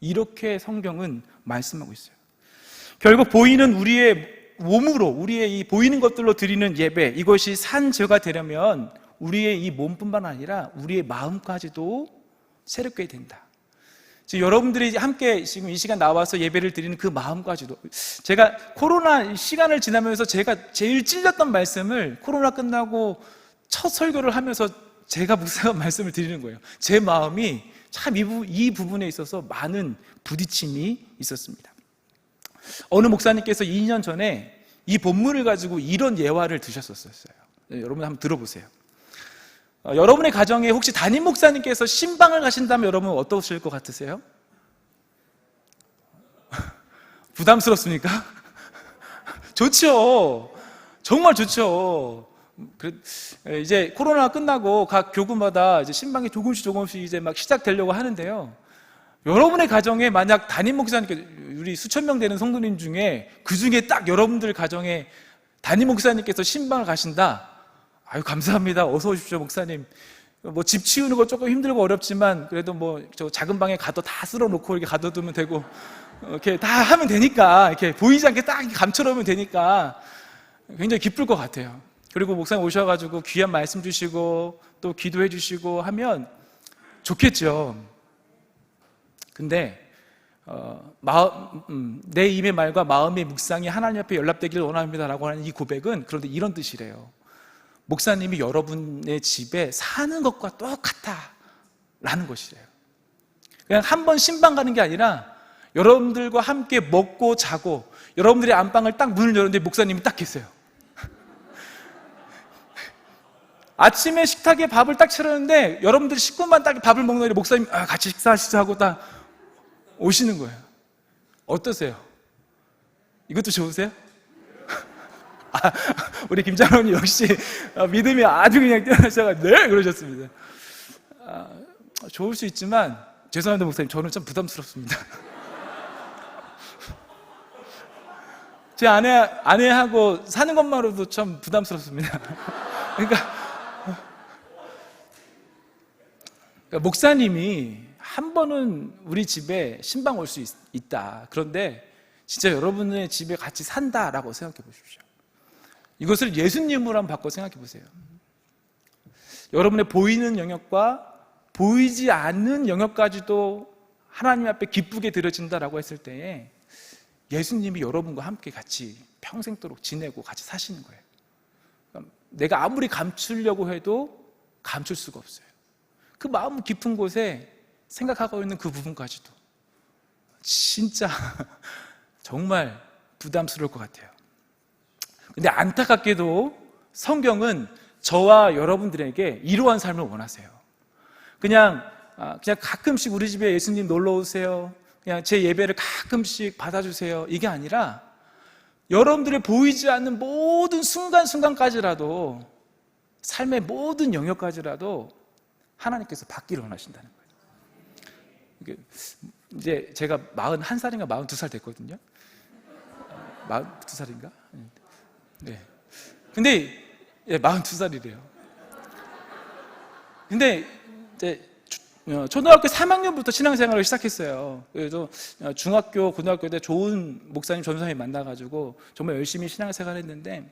이렇게 성경은 말씀하고 있어요. 결국 보이는 우리의 몸으로, 우리의 이 보이는 것들로 드리는 예배, 이것이 산죄가 되려면 우리의 이 몸뿐만 아니라 우리의 마음까지도 새롭게 해야 된다. 지금 여러분들이 함께 지금 이 시간 나와서 예배를 드리는 그 마음까지도, 제가 코로나 시간을 지나면서 제가 제일 찔렸던 말씀을 코로나 끝나고 첫 설교를 하면서 제가 묵상한 말씀을 드리는 거예요. 제 마음이 참 이 부분에 있어서 많은 부딪힘이 있었습니다. 어느 목사님께서 2년 전에 이 본문을 가지고 이런 예화를 드셨었어요. 여러분 한번 들어보세요. 여러분의 가정에 혹시 담임 목사님께서 신방을 가신다면 여러분 어떠실 것 같으세요? 부담스럽습니까? 좋죠. 정말 좋죠. 이제 코로나가 끝나고 각 교구마다 이제 신방이 조금씩 이제 막 시작되려고 하는데요. 여러분의 가정에 만약 담임 목사님께, 우리 수천 명 되는 성도님 중에 그 중에 딱 여러분들 가정에 담임 목사님께서 신방을 가신다. 아유, 감사합니다. 어서 오십시오, 목사님. 뭐 집 치우는 거 조금 힘들고 어렵지만 그래도 뭐 저 작은 방에 가둬 다 쓸어놓고 이렇게 가둬두면 되고 이렇게 다 하면 되니까, 이렇게 보이지 않게 딱 감춰놓으면 되니까 굉장히 기쁠 것 같아요. 그리고 목사님 오셔가지고 귀한 말씀 주시고 또 기도해 주시고 하면 좋겠죠. 근데 내 입의 말과 마음의 묵상이 하나님 앞에 연락되기를 원합니다라고 하는 이 고백은 그런데 이런 뜻이래요. 목사님이 여러분의 집에 사는 것과 똑같다라는 것이래요. 그냥 한 번 신방 가는 게 아니라 여러분들과 함께 먹고 자고, 여러분들의 안방을 딱 문을 열었는데 목사님이 딱 계세요. 아침에 식탁에 밥을 딱 차렸는데 여러분들 식구만 딱 밥을 먹는 데 목사님 같이 식사하시죠 하고 딱 오시는 거예요. 어떠세요? 이것도 좋으세요? 우리 김장로님 역시 믿음이 아주 그냥 뛰어나셔가지고 네 그러셨습니다. 좋을 수 있지만 죄송합니다 목사님, 저는 좀 부담스럽습니다. 제 아내하고 사는 것만으로도 참 부담스럽습니다. 그러니까 목사님이 한 번은 우리 집에 신방 올 수 있다. 그런데 진짜 여러분의 집에 같이 산다라고 생각해 보십시오. 이것을 예수님으로 한번 바꿔 생각해 보세요. 여러분의 보이는 영역과 보이지 않는 영역까지도 하나님 앞에 기쁘게 드려진다라고 했을 때에 예수님이 여러분과 함께 같이 평생도록 지내고 같이 사시는 거예요. 그러니까 내가 아무리 감추려고 해도 감출 수가 없어요. 그 마음 깊은 곳에 생각하고 있는 그 부분까지도 진짜 정말 부담스러울 것 같아요. 근데 안타깝게도 성경은 저와 여러분들에게 이러한 삶을 원하세요. 그냥 가끔씩 우리 집에 예수님 놀러 오세요, 그냥 제 예배를 가끔씩 받아주세요, 이게 아니라 여러분들의 보이지 않는 모든 순간순간까지라도, 삶의 모든 영역까지라도 하나님께서 받기를 원하신다는 거예요. 이게 이제 제가 41살인가 42살 됐거든요. 42살인가? 네. 근데 42살이래요. 근데 이제 초등학교 3학년부터 신앙생활을 시작했어요. 그래서 중학교, 고등학교 때 좋은 목사님, 전도사님 만나가지고 정말 열심히 신앙생활을 했는데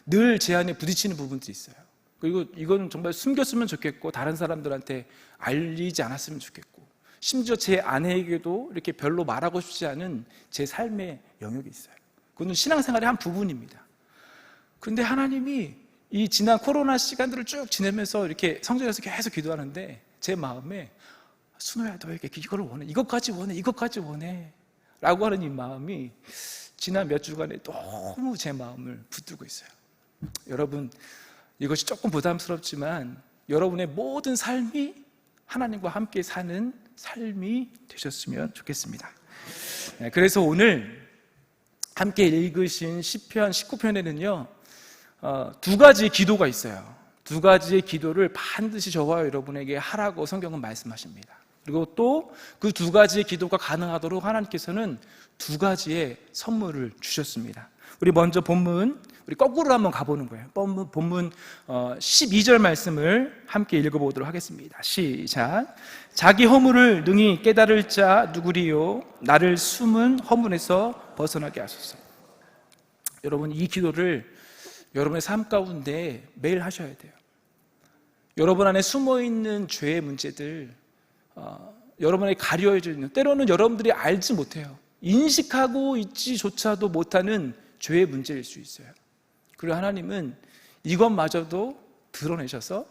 늘 제 안에 부딪히는 부분도 있어요. 그리고 이거는 정말 숨겼으면 좋겠고 다른 사람들한테 알리지 않았으면 좋겠고 심지어 제 아내에게도 이렇게 별로 말하고 싶지 않은 제 삶의 영역이 있어요. 그건 신앙생활의 한 부분입니다. 그런데 하나님이 이 지난 코로나 시간들을 쭉 지내면서 이렇게 성전에서 계속 기도하는데 제 마음에 순호야 너에게 이걸 원해, 이것까지 원해 라고 하는 이 마음이 지난 몇 주간에 너무 제 마음을 붙들고 있어요. 여러분, 이것이 조금 부담스럽지만 여러분의 모든 삶이 하나님과 함께 사는 삶이 되셨으면 좋겠습니다. 그래서 오늘 함께 읽으신 시편 19편에는요 두 가지 기도가 있어요. 두 가지의 기도를 반드시 저와 여러분에게 하라고 성경은 말씀하십니다. 그리고 또 그 두 가지의 기도가 가능하도록 하나님께서는 두 가지의 선물을 주셨습니다. 우리 먼저 본문, 우리 거꾸로 한번 가보는 거예요. 본문 12절 말씀을 함께 읽어보도록 하겠습니다. 시작. 자기 허물을 능히 깨달을 자 누구리요? 나를 숨은 허물에서 벗어나게 하소서. 여러분, 이 기도를 여러분의 삶 가운데 매일 하셔야 돼요. 여러분 안에 숨어있는 죄의 문제들, 여러분에게 가려져 있는, 때로는 여러분들이 알지 못해요. 인식하고 있지조차도 못하는 죄의 문제일 수 있어요. 그리고 하나님은 이것마저도 드러내셔서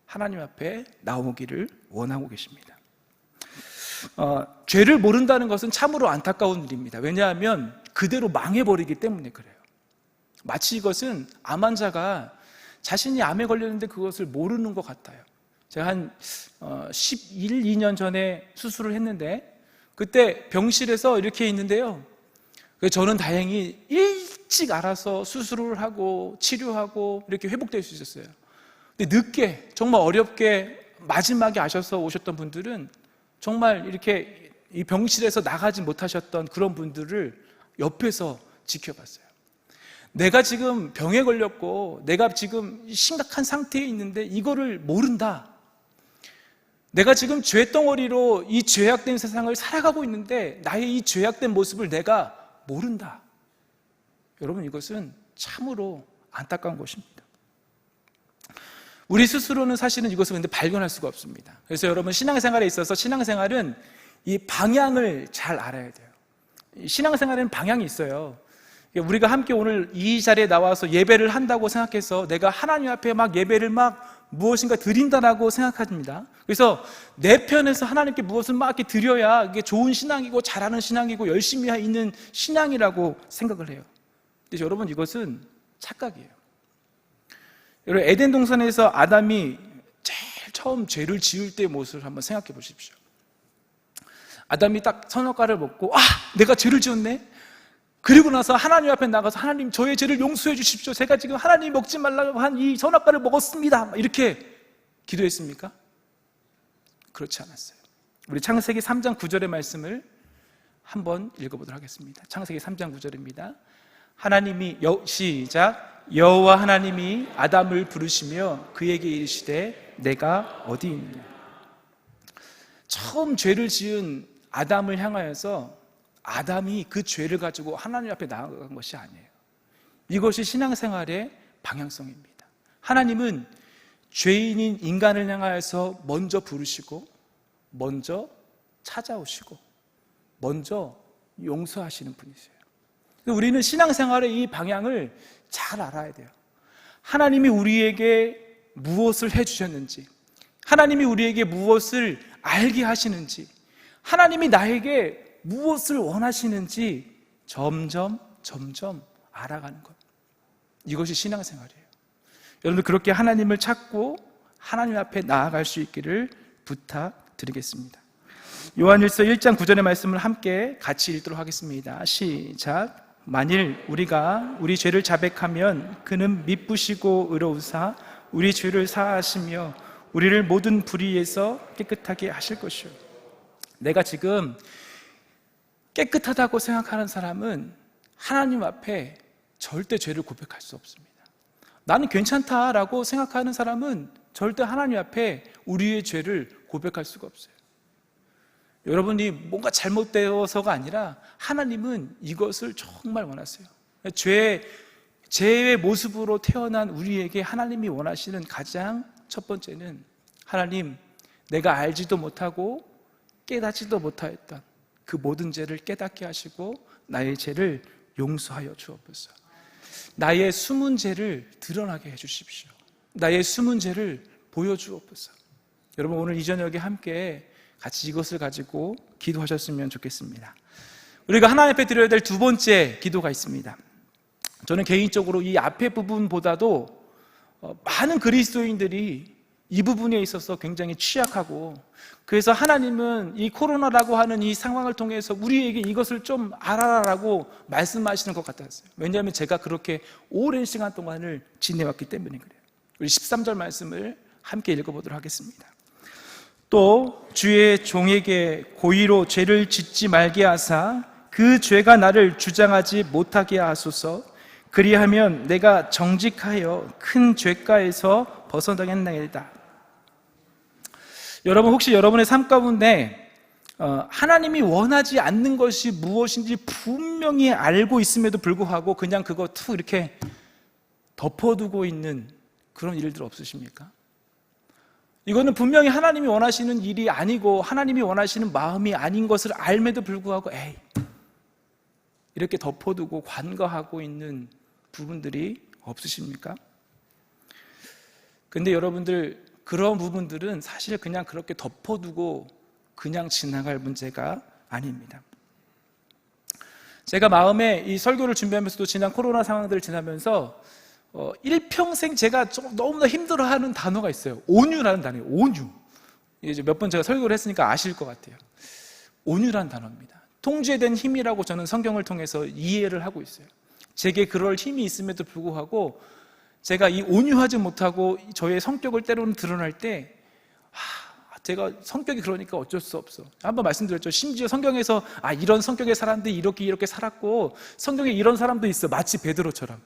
하나님 앞에 나오기를 원하고 계십니다. 죄를 모른다는 것은 참으로 안타까운 일입니다. 왜냐하면 그대로 망해버리기 때문에 그래요. 마치 이것은 암 환자가 자신이 암에 걸렸는데 그것을 모르는 것 같아요. 제가 한 11, 12년 전에 수술을 했는데 그때 병실에서 이렇게 있는데요, 저는 다행히 일찍 알아서 수술을 하고 치료하고 이렇게 회복될 수 있었어요. 근데 늦게, 정말 어렵게 마지막에 아셔서 오셨던 분들은 정말 이렇게 이 병실에서 나가지 못하셨던 그런 분들을 옆에서 지켜봤어요. 내가 지금 병에 걸렸고 내가 지금 심각한 상태에 있는데 이거를 모른다. 내가 지금 죄덩어리로 이 죄악된 세상을 살아가고 있는데 나의 이 죄악된 모습을 내가 모른다. 여러분, 이것은 참으로 안타까운 것입니다. 우리 스스로는 사실은 이것을 근데 발견할 수가 없습니다. 그래서 여러분, 신앙생활에 있어서 신앙생활은 이 방향을 잘 알아야 돼요. 신앙생활에는 방향이 있어요. 우리가 함께 오늘 이 자리에 나와서 예배를 한다고 생각해서 내가 하나님 앞에 막 예배를 막 무엇인가 드린다라고 생각합니다. 그래서 내 편에서 하나님께 무엇을 막 이렇게 드려야 이게 좋은 신앙이고 잘하는 신앙이고 열심히 있는 신앙이라고 생각을 해요. 근데 여러분, 이것은 착각이에요. 여러분, 에덴 동산에서 아담이 제일 처음 죄를 지을 때의 모습을 한번 생각해 보십시오. 아담이 딱 선악과를 먹고 내가 죄를 지었네? 그리고 나서 하나님 앞에 나가서 하나님, 저의 죄를 용서해 주십시오. 제가 지금 하나님 먹지 말라고 한 이 선악과를 먹었습니다. 이렇게 기도했습니까? 그렇지 않았어요. 우리 창세기 3장 9절의 말씀을 한번 읽어보도록 하겠습니다. 창세기 3장 9절입니다. 하나님이 시작. 여호와 하나님이 아담을 부르시며 그에게 이르시되 내가 어디 있느냐. 처음 죄를 지은 아담을 향하여서 아담이 그 죄를 가지고 하나님 앞에 나아간 것이 아니에요. 이것이 신앙생활의 방향성입니다. 하나님은 죄인인 인간을 향하여서 먼저 부르시고 먼저 찾아오시고 먼저 용서하시는 분이세요. 우리는 신앙생활의 이 방향을 잘 알아야 돼요. 하나님이 우리에게 무엇을 해주셨는지, 하나님이 우리에게 무엇을 알게 하시는지, 하나님이 나에게 무엇을 원하시는지 점점 알아가는 것, 이것이 신앙생활이에요. 여러분들 그렇게 하나님을 찾고 하나님 앞에 나아갈 수 있기를 부탁드리겠습니다. 요한일서 1장 9절의 말씀을 함께 같이 읽도록 하겠습니다. 시작. 만일 우리가 우리 죄를 자백하면 그는 미쁘시고 의로우사 우리 죄를 사하시며 우리를 모든 불의에서 깨끗하게 하실 것이요. 내가 지금 깨끗하다고 생각하는 사람은 하나님 앞에 절대 죄를 고백할 수 없습니다. 나는 괜찮다라고 생각하는 사람은 절대 하나님 앞에 우리의 죄를 고백할 수가 없어요. 여러분이 뭔가 잘못되어서가 아니라 하나님은 이것을 정말 원하세요. 죄의 모습으로 태어난 우리에게 하나님이 원하시는 가장 첫 번째는, 하나님, 내가 알지도 못하고 깨닫지도 못하였던 그 모든 죄를 깨닫게 하시고 나의 죄를 용서하여 주옵소서. 나의 숨은 죄를 드러나게 해주십시오. 나의 숨은 죄를 보여주옵소서. 여러분, 오늘 이 저녁에 함께 같이 이것을 가지고 기도하셨으면 좋겠습니다. 우리가 하나님 앞에 드려야 될 두 번째 기도가 있습니다. 저는 개인적으로 이 앞에 부분보다도 많은 그리스도인들이 이 부분에 있어서 굉장히 취약하고, 그래서 하나님은 이 코로나라고 하는 이 상황을 통해서 우리에게 이것을 좀 알아라라고 말씀하시는 것 같았어요. 왜냐하면 제가 그렇게 오랜 시간 동안을 지내왔기 때문에 그래요. 우리 13절 말씀을 함께 읽어보도록 하겠습니다. 또 주의 종에게 고의로 죄를 짓지 말게 하사 그 죄가 나를 주장하지 못하게 하소서. 그리하면 내가 정직하여 큰 죄가에서 벗어나겠나이다. 여러분, 혹시 여러분의 삶 가운데 하나님이 원하지 않는 것이 무엇인지 분명히 알고 있음에도 불구하고 그냥 그거 툭 이렇게 덮어두고 있는 그런 일들 없으십니까? 이거는 분명히 하나님이 원하시는 일이 아니고 하나님이 원하시는 마음이 아닌 것을 알면도 불구하고 에이, 이렇게 덮어두고 관가하고 있는 부분들이 없으십니까? 근데 여러분들, 그런 부분들은 사실 그냥 그렇게 덮어두고 그냥 지나갈 문제가 아닙니다. 제가 마음에 이 설교를 준비하면서도 지난 코로나 상황들을 지나면서 일평생 제가 너무나 힘들어하는 단어가 있어요. 온유라는 단어예요. 온유. 이제 몇 번 제가 설교를 했으니까 아실 것 같아요. 온유라는 단어입니다. 통제된 힘이라고 저는 성경을 통해서 이해를 하고 있어요. 제게 그럴 힘이 있음에도 불구하고 제가 이 온유하지 못하고 저의 성격을 때로는 드러날 때 제가 성격이 그러니까 어쩔 수 없어. 한번 말씀드렸죠. 심지어 성경에서 이런 성격의 사람들이 이렇게 살았고 성경에 이런 사람도 있어. 마치 베드로처럼.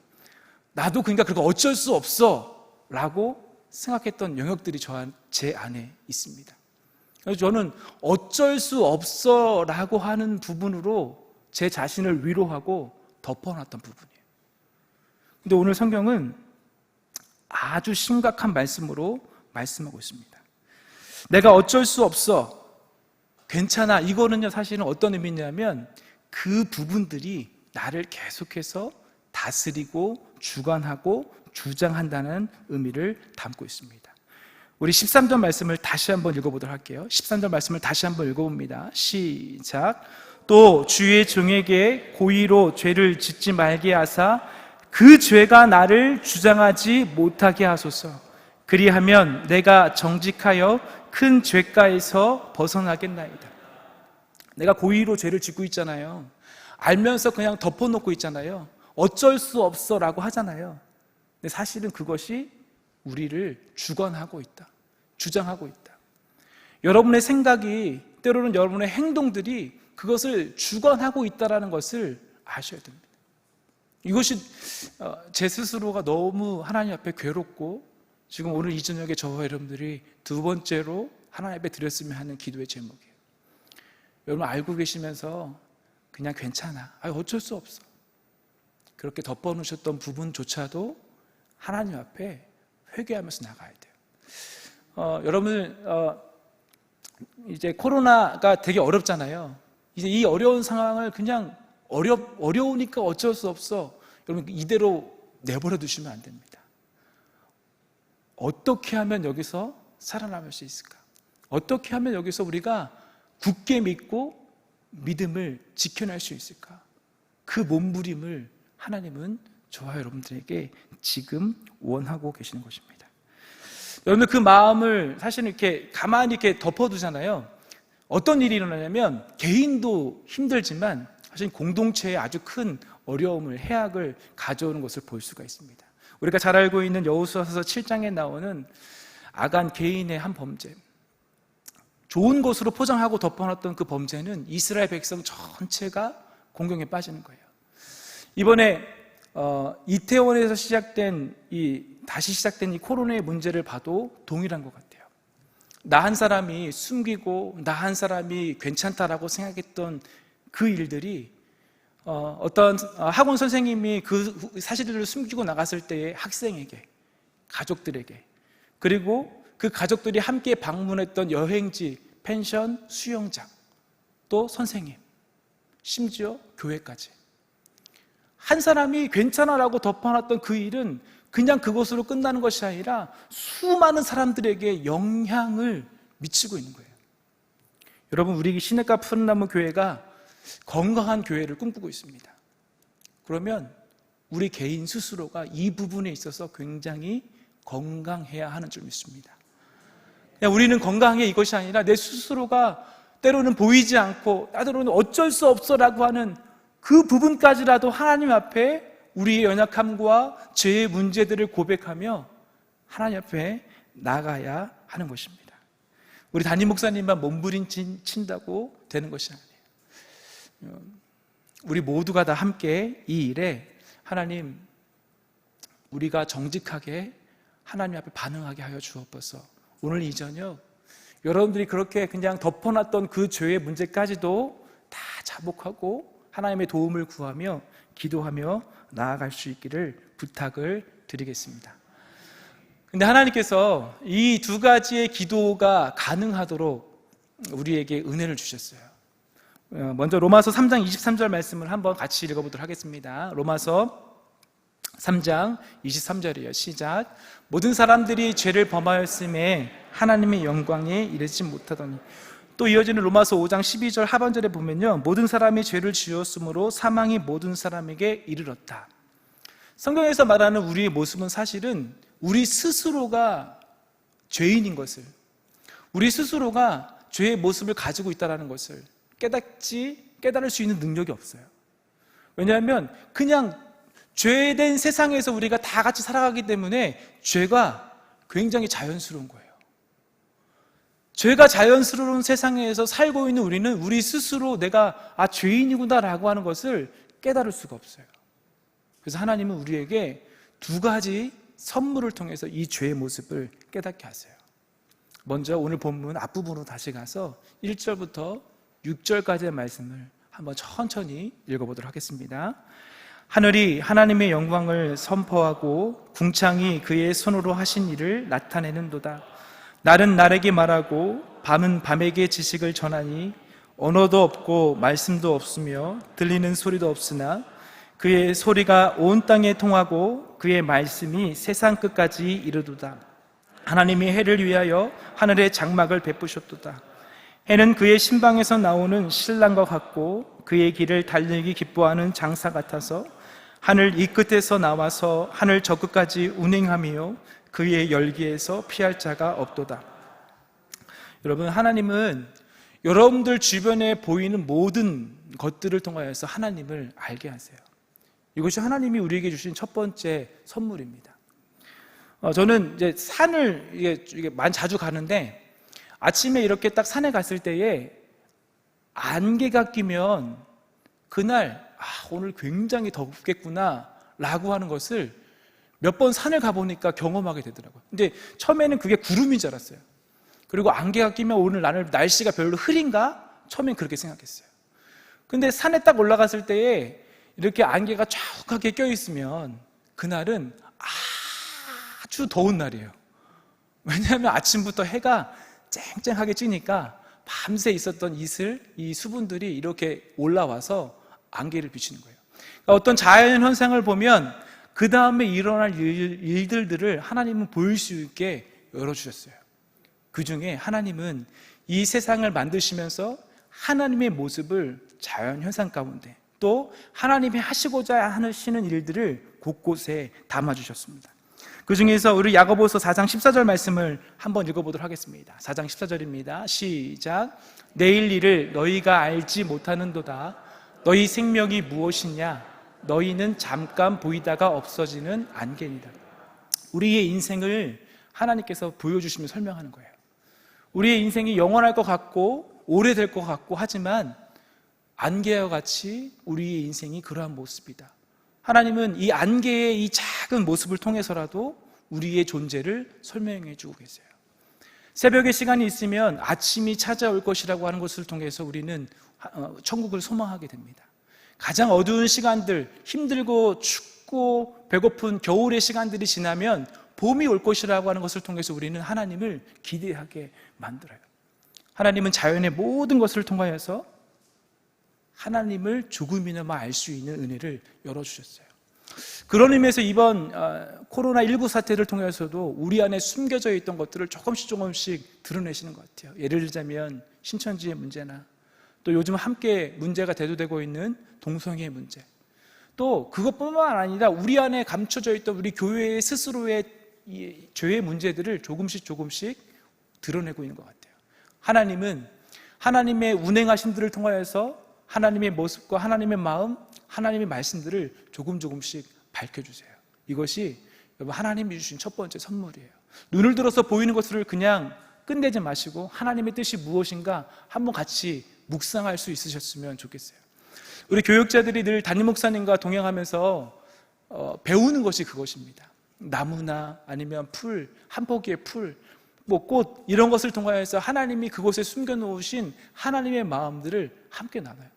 나도 그러니까 그거 어쩔 수 없어 라고 생각했던 영역들이 제 안에 있습니다. 그래서 저는 어쩔 수 없어 라고 하는 부분으로 제 자신을 위로하고 덮어놨던 부분이에요. 근데 오늘 성경은 아주 심각한 말씀으로 말씀하고 있습니다. 내가 어쩔 수 없어, 괜찮아, 이거는요 사실은 어떤 의미냐면 그 부분들이 나를 계속해서 다스리고 주관하고 주장한다는 의미를 담고 있습니다. 우리 13절 말씀을 다시 한번 읽어보도록 할게요. 13절 말씀을 다시 한번 읽어봅니다. 시작. 또 주의 종에게 고의로 죄를 짓지 말게 하사 그 죄가 나를 주장하지 못하게 하소서. 그리하면 내가 정직하여 큰 죄가에서 벗어나겠나이다. 내가 고의로 죄를 짓고 있잖아요. 알면서 그냥 덮어놓고 있잖아요. 어쩔 수 없어 라고 하잖아요. 근데 사실은 그것이 우리를 주관하고 있다, 주장하고 있다. 여러분의 생각이, 때로는 여러분의 행동들이 그것을 주관하고 있다는 것을 아셔야 됩니다. 이것이 제 스스로가 너무 하나님 앞에 괴롭고 지금 오늘 이 저녁에 저와 여러분들이 두 번째로 하나님 앞에 드렸으면 하는 기도의 제목이에요. 여러분 알고 계시면서 그냥 괜찮아, 어쩔 수 없어, 그렇게 덮어놓으셨던 부분조차도 하나님 앞에 회개하면서 나가야 돼요. 여러분 이제 코로나가 되게 어렵잖아요. 이제 이 어려운 상황을 그냥 어려우니까 어쩔 수 없어, 여러분 이대로 내버려 두시면 안 됩니다. 어떻게 하면 여기서 살아남을 수 있을까? 어떻게 하면 여기서 우리가 굳게 믿고 믿음을 지켜낼 수 있을까? 그 몸부림을 하나님은 저와 여러분들에게 지금 원하고 계시는 것입니다. 여러분들 그 마음을 사실 이렇게 가만히 이렇게 덮어두잖아요. 어떤 일이 일어나냐면 개인도 힘들지만 사실 공동체에 아주 큰 어려움을, 해악을 가져오는 것을 볼 수가 있습니다. 우리가 잘 알고 있는 여호수아서 7장에 나오는 아간 개인의 한 범죄, 좋은 것으로 포장하고 덮어놨던 그 범죄는 이스라엘 백성 전체가 공경에 빠지는 거예요. 이번에 이태원에서 다시 시작된 이 코로나의 문제를 봐도 동일한 것 같아요. 나 한 사람이 숨기고 나 한 사람이 괜찮다라고 생각했던 그 일들이 어떤 학원 선생님이 그 사실들을 숨기고 나갔을 때의 학생에게, 가족들에게, 그리고 그 가족들이 함께 방문했던 여행지, 펜션, 수영장, 또 선생님, 심지어 교회까지, 한 사람이 괜찮아라고 덮어놨던 그 일은 그냥 그것으로 끝나는 것이 아니라 수많은 사람들에게 영향을 미치고 있는 거예요. 여러분, 우리 시냇가 푸른나무 교회가 건강한 교회를 꿈꾸고 있습니다. 그러면 우리 개인 스스로가 이 부분에 있어서 굉장히 건강해야 하는 줄 믿습니다. 그냥 우리는 건강해 이것이 아니라 내 스스로가 때로는 보이지 않고 때로는 어쩔 수 없어라고 하는 그 부분까지라도 하나님 앞에 우리의 연약함과 죄의 문제들을 고백하며 하나님 앞에 나가야 하는 것입니다. 우리 담임 목사님만 몸부림친다고 되는 것이 아니에요. 우리 모두가 다 함께 이 일에 하나님, 우리가 정직하게 하나님 앞에 반응하게 하여 주옵소서. 오늘 이 저녁 여러분들이 그렇게 그냥 덮어놨던 그 죄의 문제까지도 다 자복하고 하나님의 도움을 구하며 기도하며 나아갈 수 있기를 부탁을 드리겠습니다. 근데 하나님께서 이 두 가지의 기도가 가능하도록 우리에게 은혜를 주셨어요. 먼저 로마서 3장 23절 말씀을 한번 같이 읽어보도록 하겠습니다. 로마서 3장 23절이에요. 시작. 모든 사람들이 죄를 범하였음에 하나님의 영광에 이르지 못하더니. 또 이어지는 로마서 5장 12절 하반절에 보면요, 모든 사람이 죄를 지었으므로 사망이 모든 사람에게 이르렀다. 성경에서 말하는 우리의 모습은 사실은 우리 스스로가 죄인인 것을, 우리 스스로가 죄의 모습을 가지고 있다는 것을 깨달을 수 있는 능력이 없어요. 왜냐하면 그냥 죄된 세상에서 우리가 다 같이 살아가기 때문에 죄가 굉장히 자연스러운 거예요. 죄가 자연스러운 세상에서 살고 있는 우리는 우리 스스로 내가 죄인이구나 라고 하는 것을 깨달을 수가 없어요. 그래서 하나님은 우리에게 두 가지 선물을 통해서 이 죄의 모습을 깨닫게 하세요. 먼저 오늘 본문 앞부분으로 다시 가서 1절부터 6절까지의 말씀을 한번 천천히 읽어보도록 하겠습니다. 하늘이 하나님의 영광을 선포하고 궁창이 그의 손으로 하신 일을 나타내는도다. 날은 날에게 말하고 밤은 밤에게 지식을 전하니 언어도 없고 말씀도 없으며 들리는 소리도 없으나 그의 소리가 온 땅에 통하고 그의 말씀이 세상 끝까지 이르도다. 하나님이 해를 위하여 하늘에 장막을 베푸셨도다. 해는 그의 신방에서 나오는 신랑과 같고 그의 길을 달리기 기뻐하는 장사 같아서 하늘 이 끝에서 나와서 하늘 저 끝까지 운행하며 그의 열기에서 피할 자가 없도다. 여러분, 하나님은 여러분들 주변에 보이는 모든 것들을 통하여서 하나님을 알게 하세요. 이것이 하나님이 우리에게 주신 첫 번째 선물입니다. 저는 이제 산을 이게 많이 자주 가는데 아침에 이렇게 딱 산에 갔을 때에 안개가 끼면 그날 오늘 굉장히 덥겠구나 라고 하는 것을 몇 번 산을 가보니까 경험하게 되더라고요. 근데 처음에는 그게 구름인 줄 알았어요. 그리고 안개가 끼면 오늘 날씨가 별로 흐린가? 처음엔 그렇게 생각했어요. 근데 산에 딱 올라갔을 때에 이렇게 안개가 쫙하게 껴있으면 그날은 아주 더운 날이에요. 왜냐하면 아침부터 해가 쨍쨍하게 찌니까 밤새 있었던 이 수분들이 이렇게 올라와서 안개를 비치는 거예요. 그러니까 어떤 자연 현상을 보면 그 다음에 일어날 일들을 하나님은 보일 수 있게 열어주셨어요. 그 중에 하나님은 이 세상을 만드시면서 하나님의 모습을 자연 현상 가운데 또 하나님이 하시고자 하시는 일들을 곳곳에 담아주셨습니다. 그 중에서 우리 야고보서 4장 14절 말씀을 한번 읽어보도록 하겠습니다. 4장 14절입니다. 시작. 내일 일을 너희가 알지 못하는도다. 너희 생명이 무엇이냐? 너희는 잠깐 보이다가 없어지는 안개니라. 우리의 인생을 하나님께서 보여주시며 설명하는 거예요. 우리의 인생이 영원할 것 같고 오래될 것 같고 하지만 안개와 같이 우리의 인생이 그러한 모습이다. 하나님은 이 안개의 이 작은 모습을 통해서라도 우리의 존재를 설명해 주고 계세요. 새벽에 시간이 있으면 아침이 찾아올 것이라고 하는 것을 통해서 우리는 천국을 소망하게 됩니다. 가장 어두운 시간들, 힘들고 춥고 배고픈 겨울의 시간들이 지나면 봄이 올 것이라고 하는 것을 통해서 우리는 하나님을 기대하게 만들어요. 하나님은 자연의 모든 것을 통하여서 하나님을 조금이나마 알 수 있는 은혜를 열어주셨어요. 그런 의미에서 이번 코로나19 사태를 통해서도 우리 안에 숨겨져 있던 것들을 조금씩 드러내시는 것 같아요. 예를 들자면 신천지의 문제나 또 요즘 함께 문제가 대두되고 있는 동성애의 문제, 또 그것뿐만 아니라 우리 안에 감춰져 있던 우리 교회의 스스로의 이 죄의 문제들을 조금씩 드러내고 있는 것 같아요. 하나님은 하나님의 운행하심들을 통하여서 하나님의 모습과 하나님의 마음, 하나님의 말씀들을 조금씩 밝혀주세요. 이것이 여러분 하나님이 주신 첫 번째 선물이에요. 눈을 들어서 보이는 것을 그냥 끝내지 마시고 하나님의 뜻이 무엇인가 한번 같이 묵상할 수 있으셨으면 좋겠어요. 우리 교육자들이 늘 담임 목사님과 동행하면서 배우는 것이 그것입니다. 나무나 아니면 풀, 한 포기의 풀, 뭐 꽃 이런 것을 통하여서 하나님이 그곳에 숨겨놓으신 하나님의 마음들을 함께 나눠요.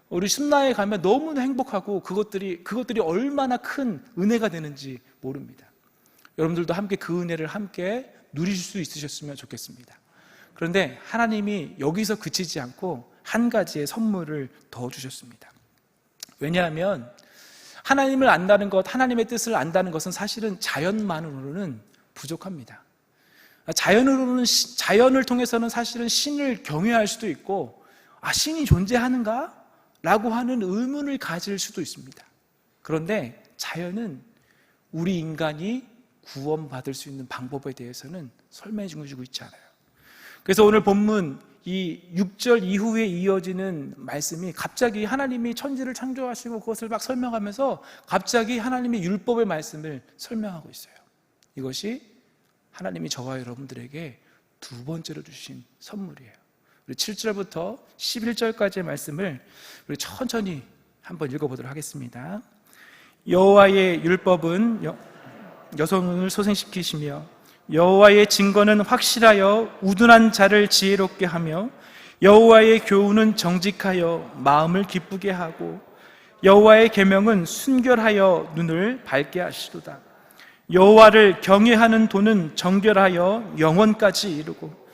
우리 순나에 가면 너무나 행복하고 그것들이 얼마나 큰 은혜가 되는지 모릅니다. 여러분들도 함께 그 은혜를 함께 누리실 수 있으셨으면 좋겠습니다. 그런데 하나님이 여기서 그치지 않고 한 가지의 선물을 더 주셨습니다. 왜냐하면 하나님을 안다는 것, 하나님의 뜻을 안다는 것은 사실은 자연만으로는 부족합니다. 자연을 통해서는 사실은 신을 경외할 수도 있고, 신이 존재하는가? 라고 하는 의문을 가질 수도 있습니다. 그런데 자연은 우리 인간이 구원받을 수 있는 방법에 대해서는 설명해 주고 있지 않아요. 그래서 오늘 본문 이 6절 이후에 이어지는 말씀이 갑자기 하나님이 천지를 창조하시고 그것을 막 설명하면서 갑자기 하나님의 율법의 말씀을 설명하고 있어요. 이것이 하나님이 저와 여러분들에게 두 번째로 주신 선물이에요. 우리 7절부터 11절까지의 말씀을 우리 천천히 한번 읽어보도록 하겠습니다. 여호와의 율법은 여성을 소생시키시며 여호와의 증거는 확실하여 우둔한 자를 지혜롭게 하며 여호와의 교훈은 정직하여 마음을 기쁘게 하고 여호와의 계명은 순결하여 눈을 밝게 하시도다. 여호와를 경외하는 도는 정결하여 영원까지 이르고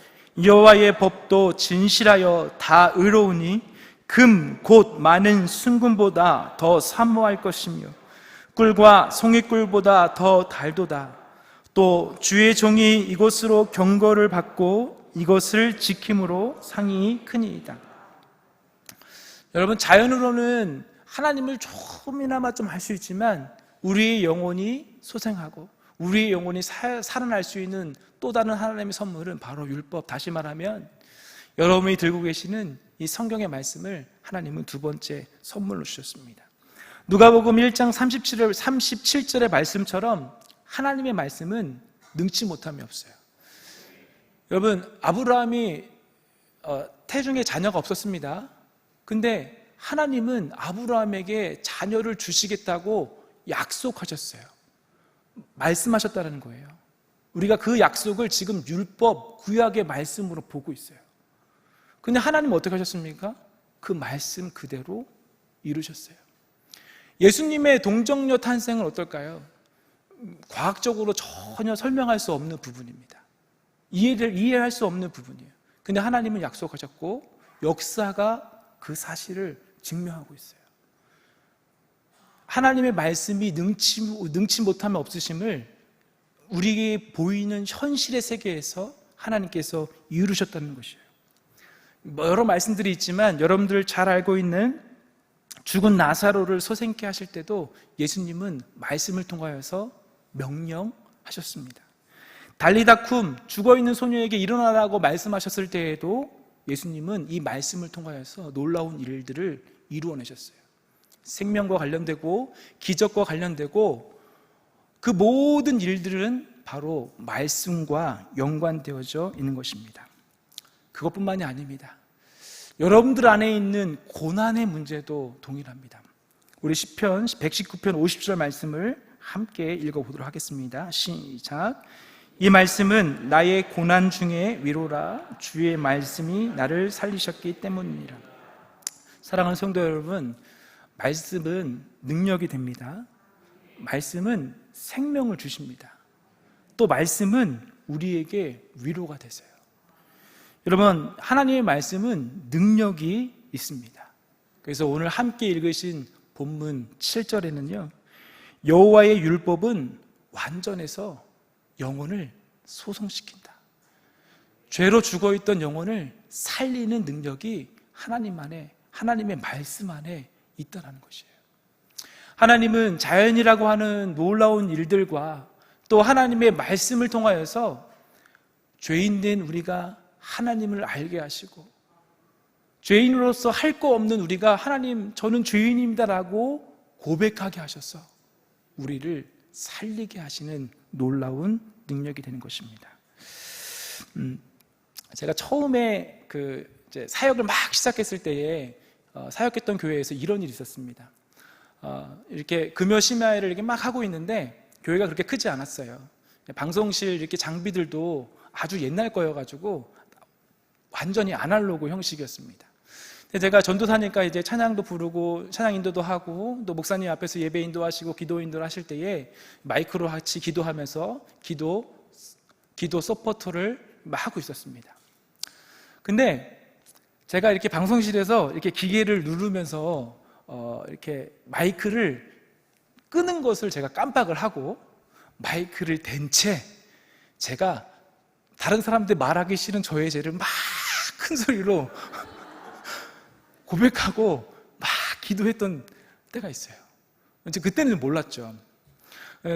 여호와의 법도 진실하여 다 의로우니 금 곧 많은 순금보다 더 사모할 것이며 꿀과 송이꿀보다 더 달도다. 또 주의 종이 이것으로 경고를 받고 이것을 지킴으로 상이 크니이다. 여러분, 자연으로는 하나님을 조금이나마 좀 할 수 있지만 우리의 영혼이 소생하고 우리의 영혼이 살아날 수 있는 또 다른 하나님의 선물은 바로 율법. 다시 말하면 여러분이 들고 계시는 이 성경의 말씀을 하나님은 두 번째 선물로 주셨습니다. 누가복음 1장 37절의 말씀처럼 하나님의 말씀은 능치 못함이 없어요. 여러분, 아브라함이 태중에 자녀가 없었습니다. 근데 하나님은 아브라함에게 자녀를 주시겠다고 약속하셨어요. 말씀하셨다는 거예요. 우리가 그 약속을 지금 율법, 구약의 말씀으로 보고 있어요. 근데 하나님은 어떻게 하셨습니까? 그 말씀 그대로 이루셨어요. 예수님의 동정녀 탄생은 어떨까요? 과학적으로 전혀 설명할 수 없는 부분입니다. 이해할 수 없는 부분이에요. 근데 하나님은 약속하셨고 역사가 그 사실을 증명하고 있어요. 하나님의 말씀이 능치 못함이 없으심을 우리에게 보이는 현실의 세계에서 하나님께서 이루셨다는 것이에요. 여러 말씀들이 있지만 여러분들 잘 알고 있는 죽은 나사로를 소생케 하실 때도 예수님은 말씀을 통하여서 명령하셨습니다. 달리다쿰, 죽어있는 소녀에게 일어나라고 말씀하셨을 때에도 예수님은 이 말씀을 통하여서 놀라운 일들을 이루어내셨어요. 생명과 관련되고 기적과 관련되고 그 모든 일들은 바로 말씀과 연관되어져 있는 것입니다. 그것뿐만이 아닙니다. 여러분들 안에 있는 고난의 문제도 동일합니다. 우리 시편 119편 50절 말씀을 함께 읽어보도록 하겠습니다. 시작. 이 말씀은 나의 고난 중에 위로라. 주의 말씀이 나를 살리셨기 때문이라. 사랑하는 성도 여러분, 말씀은 능력이 됩니다. 말씀은 생명을 주십니다. 또 말씀은 우리에게 위로가 되세요. 여러분, 하나님의 말씀은 능력이 있습니다. 그래서 오늘 함께 읽으신 본문 7절에는요, 여호와의 율법은 완전해서 영혼을 소성시킨다. 죄로 죽어있던 영혼을 살리는 능력이 하나님의 말씀 안에 있다는 것이에요. 하나님은 자연이라고 하는 놀라운 일들과 또 하나님의 말씀을 통하여서 죄인된 우리가 하나님을 알게 하시고, 죄인으로서 할 거 없는 우리가 하나님, 저는 죄인입니다라고 고백하게 하셔서 우리를 살리게 하시는 놀라운 능력이 되는 것입니다. 제가 처음에 이제 사역을 막 시작했을 때에 사역했던 교회에서 이런 일이 있었습니다. 이렇게 금요 심야회를 이렇게 막 하고 있는데 교회가 그렇게 크지 않았어요. 방송실 이렇게 장비들도 아주 옛날 거여가지고 완전히 아날로그 형식이었습니다. 제가 전도사니까 이제 찬양도 부르고 찬양 인도도 하고 또 목사님 앞에서 예배 인도하시고 기도 인도를 하실 때에 마이크로 같이 기도하면서 기도 서포터를 막 하고 있었습니다. 근데 제가 이렇게 방송실에서 이렇게 기계를 누르면서 이렇게 마이크를 끄는 것을 제가 깜빡을 하고 마이크를 댄 채 제가 다른 사람들 말하기 싫은 저의 죄를 막 큰 소리로 고백하고 막 기도했던 때가 있어요. 그때는 몰랐죠.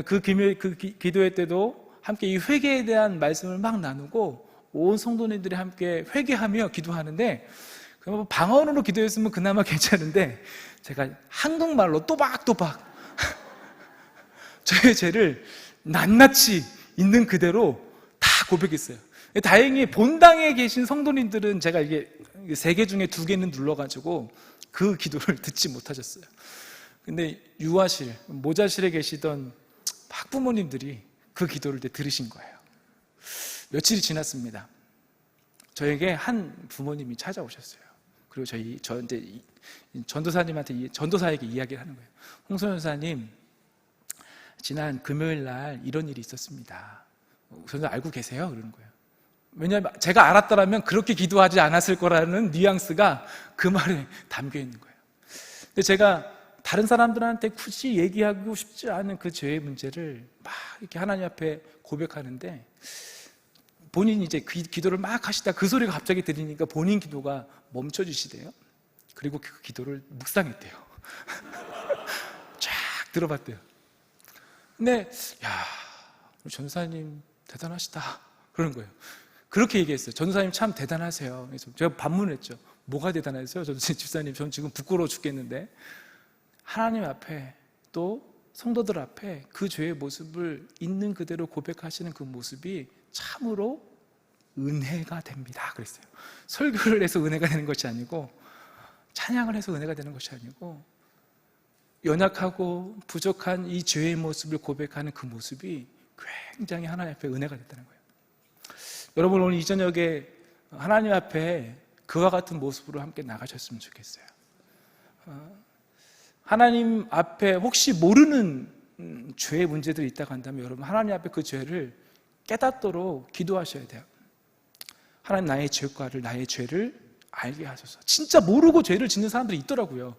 그 기도회 때도 함께 이 회개에 대한 말씀을 막 나누고 온 성도님들이 함께 회개하며 기도하는데, 방언으로 기도했으면 그나마 괜찮은데 제가 한국말로 또박또박 저의 죄를 낱낱이 있는 그대로 다 고백했어요. 다행히 본당에 계신 성도님들은 제가 이게 3개 중에 2개는 눌러가지고 그 기도를 듣지 못하셨어요. 근데 유아실, 모자실에 계시던 학부모님들이 그 기도를 들으신 거예요. 며칠이 지났습니다. 저에게 한 부모님이 찾아오셨어요. 그리고 저 이제 전도사님한테, 전도사에게 이야기를 하는 거예요. 홍소연 사님, 지난 금요일 날 이런 일이 있었습니다. 전도 알고 계세요? 그러는 거예요. 왜냐하면 제가 알았더라면 그렇게 기도하지 않았을 거라는 뉘앙스가 그 말에 담겨 있는 거예요. 근데 제가 다른 사람들한테 굳이 얘기하고 싶지 않은 그 죄의 문제를 막 이렇게 하나님 앞에 고백하는데, 본인이 이제 기도를 막 하시다 그 소리가 갑자기 들리니까 본인 기도가 멈춰지시대요. 그리고 그 기도를 묵상했대요. 쫙 들어봤대요. 근데 우리 전도사님 대단하시다 그러는 거예요. 그렇게 얘기했어요. 전도사님 참 대단하세요. 그래서 제가 반문했죠. 뭐가 대단하세요? 저도 집사님, 전 지금 부끄러워 죽겠는데. 하나님 앞에 또 성도들 앞에 그 죄의 모습을 있는 그대로 고백하시는 그 모습이 참으로 은혜가 됩니다. 그랬어요. 설교를 해서 은혜가 되는 것이 아니고, 찬양을 해서 은혜가 되는 것이 아니고, 연약하고 부족한 이 죄의 모습을 고백하는 그 모습이 굉장히 하나님 앞에 은혜가 됐다는 거예요. 여러분, 오늘 이 저녁에 하나님 앞에 그와 같은 모습으로 함께 나가셨으면 좋겠어요. 하나님 앞에 혹시 모르는 죄의 문제들이 있다고 한다면 여러분, 하나님 앞에 그 죄를 깨닫도록 기도하셔야 돼요. 하나님, 나의 죄를 알게 하소서. 진짜 모르고 죄를 짓는 사람들이 있더라고요.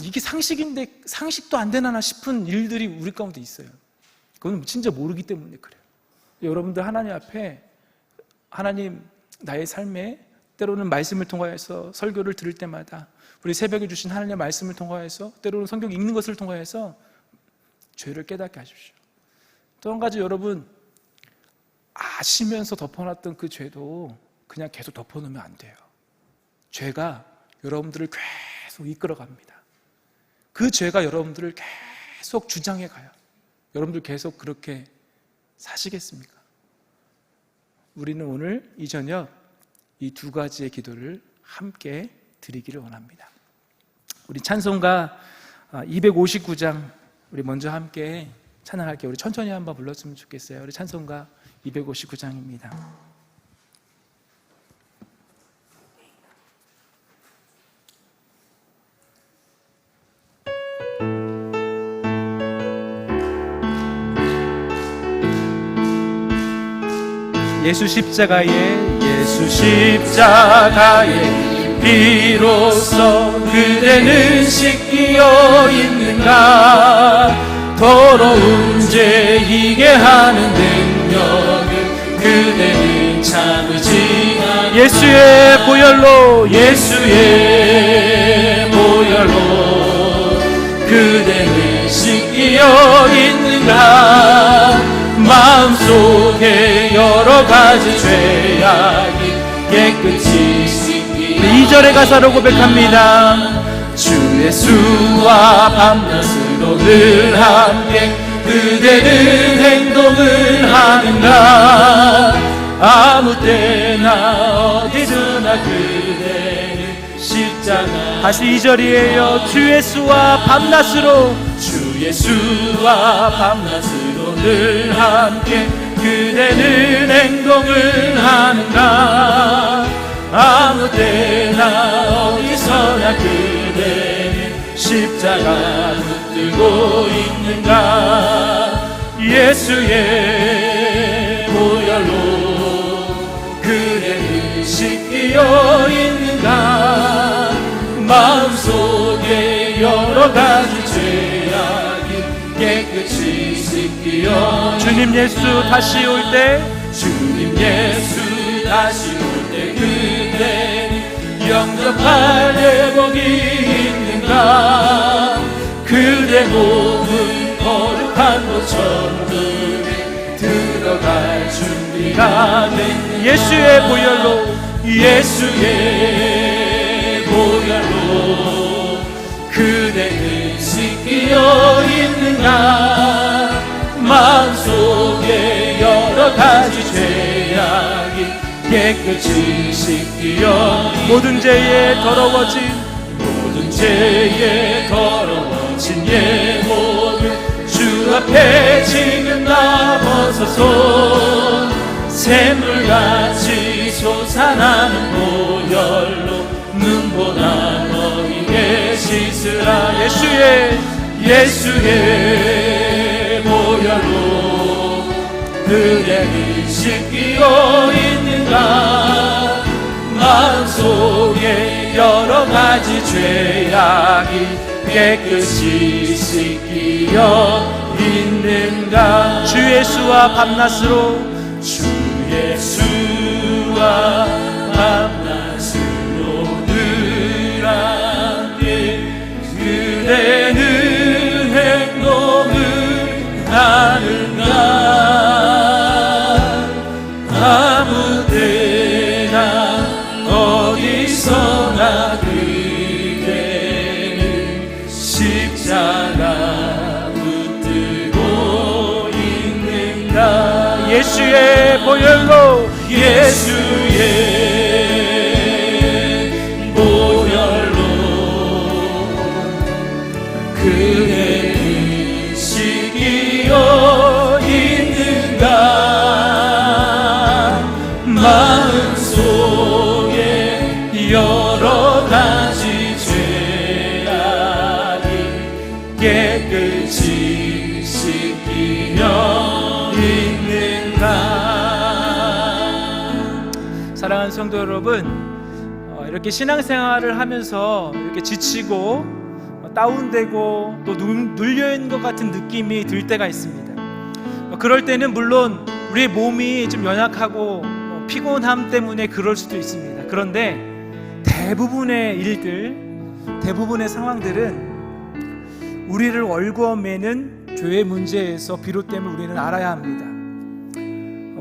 이게 상식인데 상식도 안 되나 싶은 일들이 우리 가운데 있어요. 그건 진짜 모르기 때문에 그래요. 여러분들 하나님 앞에, 하나님, 나의 삶에 때로는 말씀을 통하여서 설교를 들을 때마다, 우리 새벽에 주신 하나님의 말씀을 통하여서, 때로는 성경 읽는 것을 통하여서 죄를 깨닫게 하십시오. 또 한 가지, 여러분, 아시면서 덮어놨던 그 죄도 그냥 계속 덮어놓으면 안 돼요. 죄가 여러분들을 계속 이끌어갑니다. 그 죄가 여러분들을 계속 주장해 가요. 여러분들 계속 그렇게 사시겠습니까? 우리는 오늘 이 저녁 이 두 가지의 기도를 함께 드리기를 원합니다. 우리 찬송가 259장 우리 먼저 함께 찬양할게요. 우리 천천히 한번 불렀으면 좋겠어요. 우리 찬송가 259장입니다. 예수 십자가에 비로소 그대는 씻기어 있는가. 더러운 죄 이게 하는 능력을 그대는 참으지 않아. 예수의 보혈로 그대는 씻기어 있는가. 마음속에 여러 가지 죄악이 깨끗이 씻기어. 2절의 가사로 고백합니다. 주 예수와 밤낮으로 늘 함께 그대는 행동을 하는가. 아무 때나 어디서나 그대는 십자가. 다시 2절이에요. 주 예수와 밤낮으로 늘 함께 그대는 행동을 하는가. 아무 때나 어디서나 그대는 십자가 붙들고 있는가. 예수의 보혈로 그대는 씻기어 있는가. 마음속에 여러 가지 죄악이 깨끗이 씻기어. 주님 예수 다시 올 때 그대는 영접할 회복이 있는가. 그대 몸은 거룩한 곳 천국에 들어갈 준비가 된. 예수의 보혈로 그대는 씻기어 있는가. 마음속에 여러 가지 죄악이 깨끗이 씻기어. 모든 죄에 더러워진 예 몸을 주 앞에 지금 다 벗어서 샘물같이 솟아나는 보혈로 눈보다 너희에게 씻으라. 예수의 보혈로 그대는 씻기어 있는가. 마음속에 여러 가지 죄악이 깨끗이 씻기어 있는가. 주 예수와 밤낮으로 늘 함께 그대는 행동을 하는가. 아무 때나 어디서나 그대는 십자가 붙들고 있는가. 예수의 보혈로 그대는 씻기어 있는가. 마음속에 여러 가지 죄악이 깨끗이 씻기어 있는가. 사랑하는 성도 여러분, 이렇게 신앙생활을 하면서 이렇게 지치고 다운되고 또 눌려있는 것 같은 느낌이 들 때가 있습니다. 그럴 때는 물론 우리의 몸이 좀 연약하고 피곤함 때문에 그럴 수도 있습니다. 그런데 대부분의 일들, 대부분의 상황들은 우리를 얽어매는 죄의 문제에서 비롯됨을 우리는 알아야 합니다.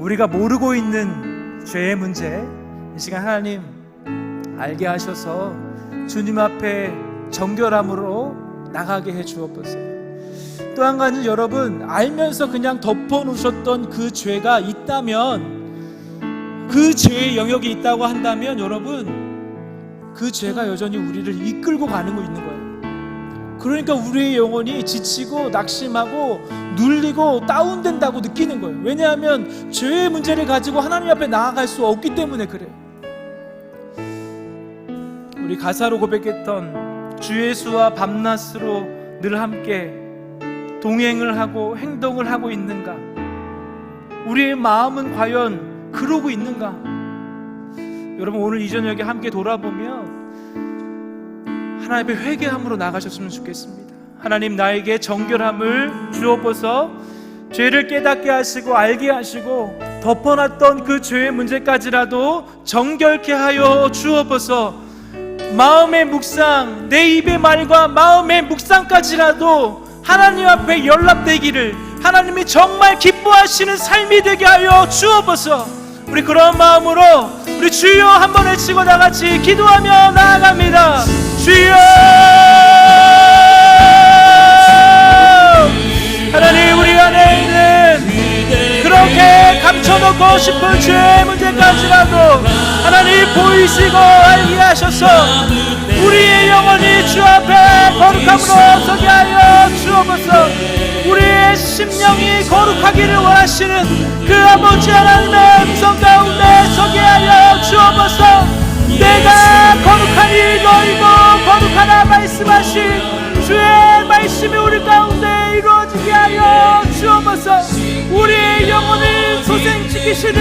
우리가 모르고 있는 죄의 문제, 이 시간 하나님 알게 하셔서 주님 앞에 정결함으로 나가게 해 주옵소서. 또 한 가지, 여러분, 알면서 그냥 덮어놓으셨던 그 죄가 있다면, 그 죄의 영역이 있다고 한다면, 여러분, 그 죄가 여전히 우리를 이끌고 가는 거 있는 거예요. 그러니까 우리의 영혼이 지치고 낙심하고 눌리고 다운된다고 느끼는 거예요. 왜냐하면 죄의 문제를 가지고 하나님 앞에 나아갈 수 없기 때문에 그래요. 우리 가사로 고백했던 주 예수와 밤낮으로 늘 함께 동행을 하고 행동을 하고 있는가? 우리의 마음은 과연 그러고 있는가? 여러분, 오늘 이 저녁에 함께 돌아보면 하나님의 회개함으로 나가셨으면 좋겠습니다. 하나님, 나에게 정결함을 주옵소서. 죄를 깨닫게 하시고 알게 하시고 덮어놨던 그 죄의 문제까지라도 정결케 하여 주옵소서. 마음의 묵상, 내 입의 말과 마음의 묵상까지라도 하나님 앞에 연락되기를, 하나님이 정말 기뻐하시는 삶이 되게 하여 주옵소서. 우리 그런 마음으로 우리 주여 한번 외치고 다같이 기도하며 나아갑니다. 주여! 하나님, 우리 안에 있는 그렇게 감춰놓고 싶은 죄의 문제까지라도 하나님 보이시고 알게 하셔서 우리의 영혼이 주 앞에 거룩함으로 서게 하여 주옵소서. 우리의 심령이 거룩하기를 원하시는 그 아버지 하나님의 음성 가운데 서게 하여 주옵소서. 내가 거룩하니 너희도 거룩하라 말씀하신 주의 말씀이 우리 가운데 이루어지게 하여 주옵소서. 우리의 영혼을 소생시키시는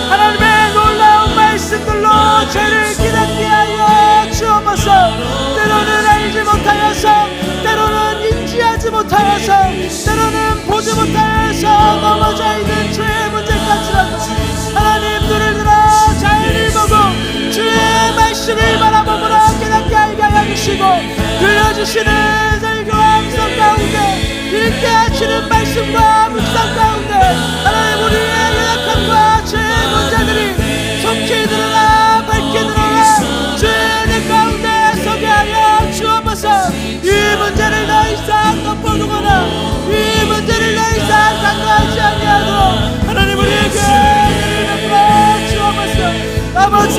하나님의 놀라운 말씀들로 죄를 깨닫게 하여 주옵소서. 때로는 알지 못하여서, 때로는 인지하지 못하여서, 때로는 보지 못하여서 넘어져 있는 죄의 문제까지라도 하나님 눈을 들어 자연을 보고 주의 말씀을 바라보므로 깨닫게 알게 하여 주시고, 들려주시는 설교와 음성 가운데 읽게 하시는 말씀과 묵상 가운데 하나님, 우리의 연약함과 죄의 문제들이 속히 드러나 밝게 드러나 주의 내 가운데 서게 하여 주옵소서. 이 문제를 더 이상 덮어두거나 이 문제를 더 이상 간과하지 아니하도록 하나님, 우리에게 은혜를 베풀어 주옵소서. 아버지,